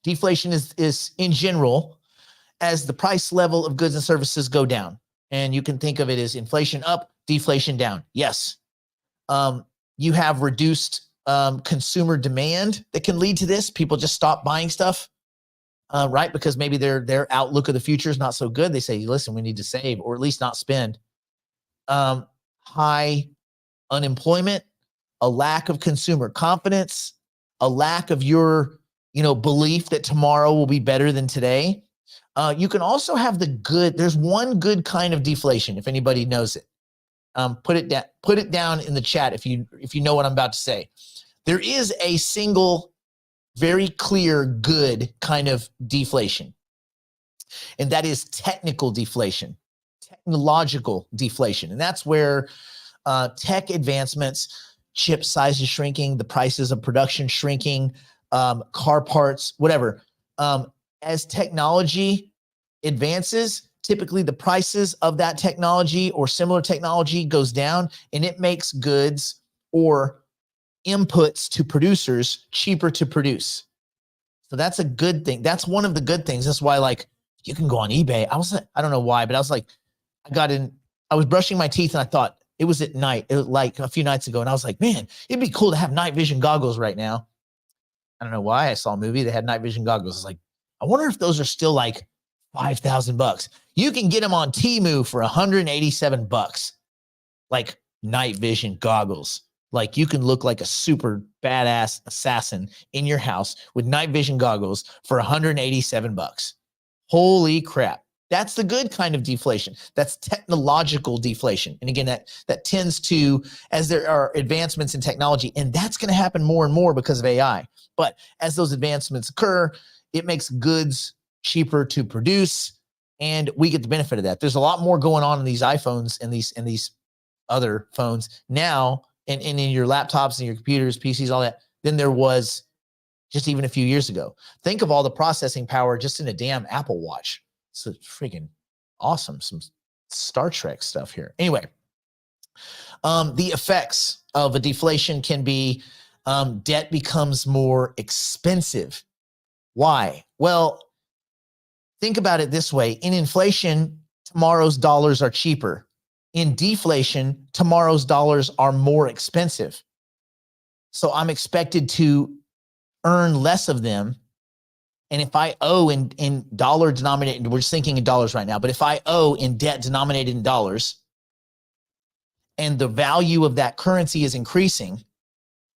deflation is in general as the price level of goods and services go down. And you can think of it as inflation up, deflation down. Yes. You have reduced consumer demand that can lead to this. People just stop buying stuff, right? Because maybe their outlook of the future is not so good. They say, listen, we need to save or at least not spend. High unemployment, a lack of consumer confidence, a lack of your, belief that tomorrow will be better than today. You can also have there's one good kind of deflation, if anybody knows it. Put it down in the chat if you know what I'm about to say. There is a single, very clear, good kind of deflation. And that is technical deflation, technological deflation. And that's where tech advancements, chip sizes shrinking, the prices of production shrinking, car parts, whatever. As technology advances, typically the prices of that technology or similar technology goes down, and it makes goods or inputs to producers cheaper to produce. So that's a good thing. That's one of the good things. That's why, like, you can go on eBay. I don't know why, but I was brushing my teeth and I thought it was at night. It was like a few nights ago. And I was like, man, it'd be cool to have night vision goggles right now. I don't know why. I saw a movie that had night vision goggles. I was like, I wonder if those are still like $5,000. You can get them on Temu for $187, like night vision goggles. Like you can look like a super badass assassin in your house with night vision goggles for $187. Holy crap. That's the good kind of deflation. That's technological deflation. And again, that tends to, as there are advancements in technology, and that's going to happen more and more because of AI. But as those advancements occur, it makes goods cheaper to produce, and we get the benefit of that. There's a lot more going on in these iPhones and these other phones now, and in your laptops and your computers, PCs, all that, than there was just even a few years ago. Think of all the processing power just in a damn Apple Watch. It's freaking awesome. Some Star Trek stuff here. Anyway, the effects of a deflation can be debt becomes more expensive. Why? Well, think about it this way. In inflation, tomorrow's dollars are cheaper. In deflation, tomorrow's dollars are more expensive. So I'm expected to earn less of them. And if I owe in dollar denominated, we're just thinking in dollars right now, but if I owe in debt denominated in dollars and the value of that currency is increasing,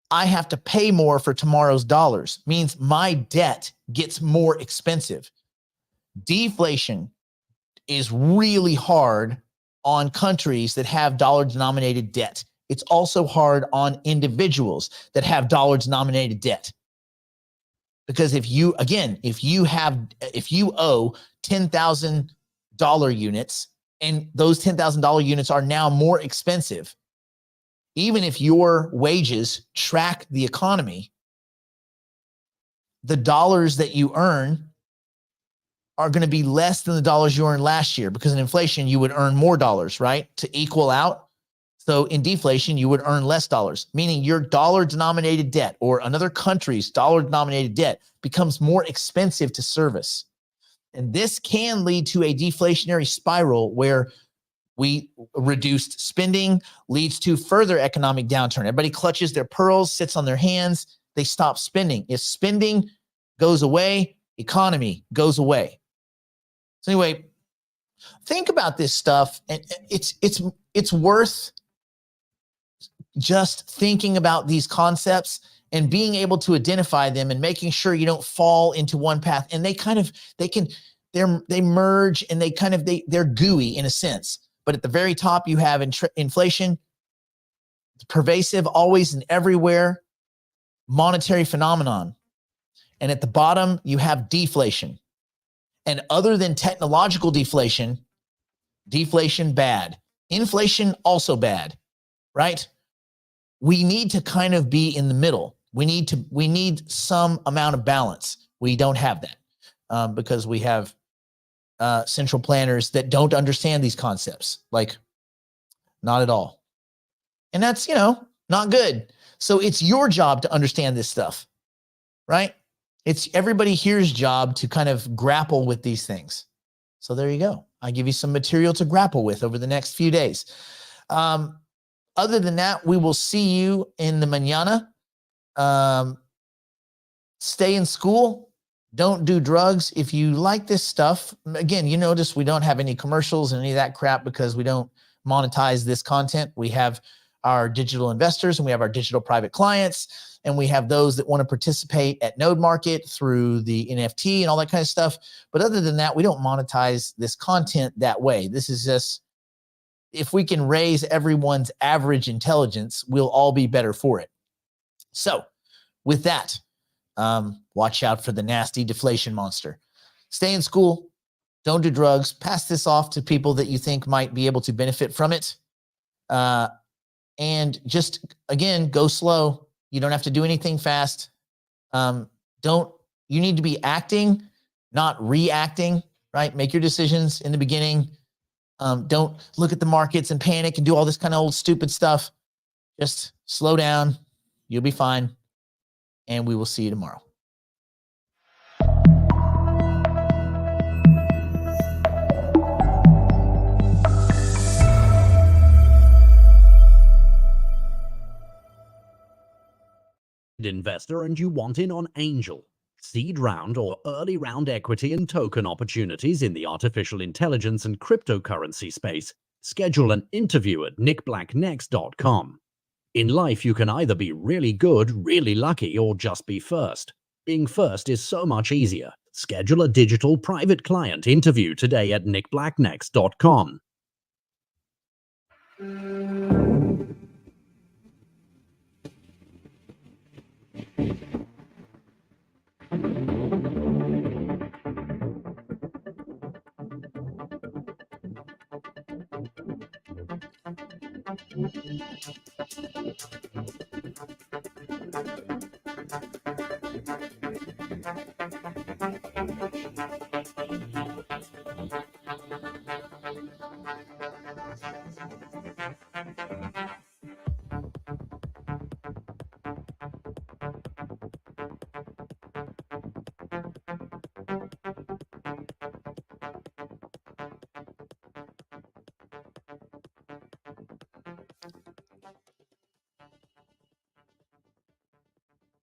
I have to pay more for tomorrow's dollars. Means my debt gets more expensive. Deflation is really hard on countries that have dollar denominated debt. It's also hard on individuals that have dollar denominated debt. Because if you owe $10,000 units and those $10,000 units are now more expensive, even if your wages track the economy, the dollars that you earn are going to be less than the dollars you earned last year, because in inflation, you would earn more dollars, right? To equal out. So in deflation, you would earn less dollars, meaning your dollar denominated debt or another country's dollar denominated debt becomes more expensive to service. And this can lead to a deflationary spiral where reduced spending leads to further economic downturn. Everybody clutches their pearls, sits on their hands. They stop spending. If spending goes away, economy goes away. So anyway, think about this stuff, and it's worth just thinking about these concepts and being able to identify them and making sure you don't fall into one path. And they merge and they're gooey in a sense. But at the very top, you have inflation, pervasive, always and everywhere, monetary phenomenon. And at the bottom, you have deflation. And other than technological deflation bad. Inflation also bad, right? We need to kind of be in the middle. We need some amount of balance. We don't have that because we have central planners that don't understand these concepts, like not at all. And that's, not good. So it's your job to understand this stuff, right? It's everybody here's job to kind of grapple with these things. So there you go. I give you some material to grapple with over the next few days. Other than that, we will see you in the mañana. Stay in school. Don't do drugs. If you like this stuff, again, you notice we don't have any commercials and any of that crap because we don't monetize this content. We have our digital investors and we have our digital private clients, and we have those that want to participate at Node Market through the NFT and all that kind of stuff. But other than that, we don't monetize this content that way. This is just, if we can raise everyone's average intelligence, we'll all be better for it. So with that, watch out for the nasty deflation monster. Stay in school. Don't do drugs. Pass this off to people that you think might be able to benefit from it. And just, again, go slow. You don't have to do anything fast. You need to be acting, not reacting, right? Make your decisions in the beginning. Don't look at the markets and panic and do all this kind of old stupid stuff. Just slow down. You'll be fine. And we will see you tomorrow. Investor and you want in on Angel. seed round or early round equity and token opportunities in the artificial intelligence and cryptocurrency space, schedule an interview at nickblacknext.com. In life, you can either be really good, really lucky, or just be first. Being first is so much easier. Schedule a digital private client interview today at nickblacknext.com.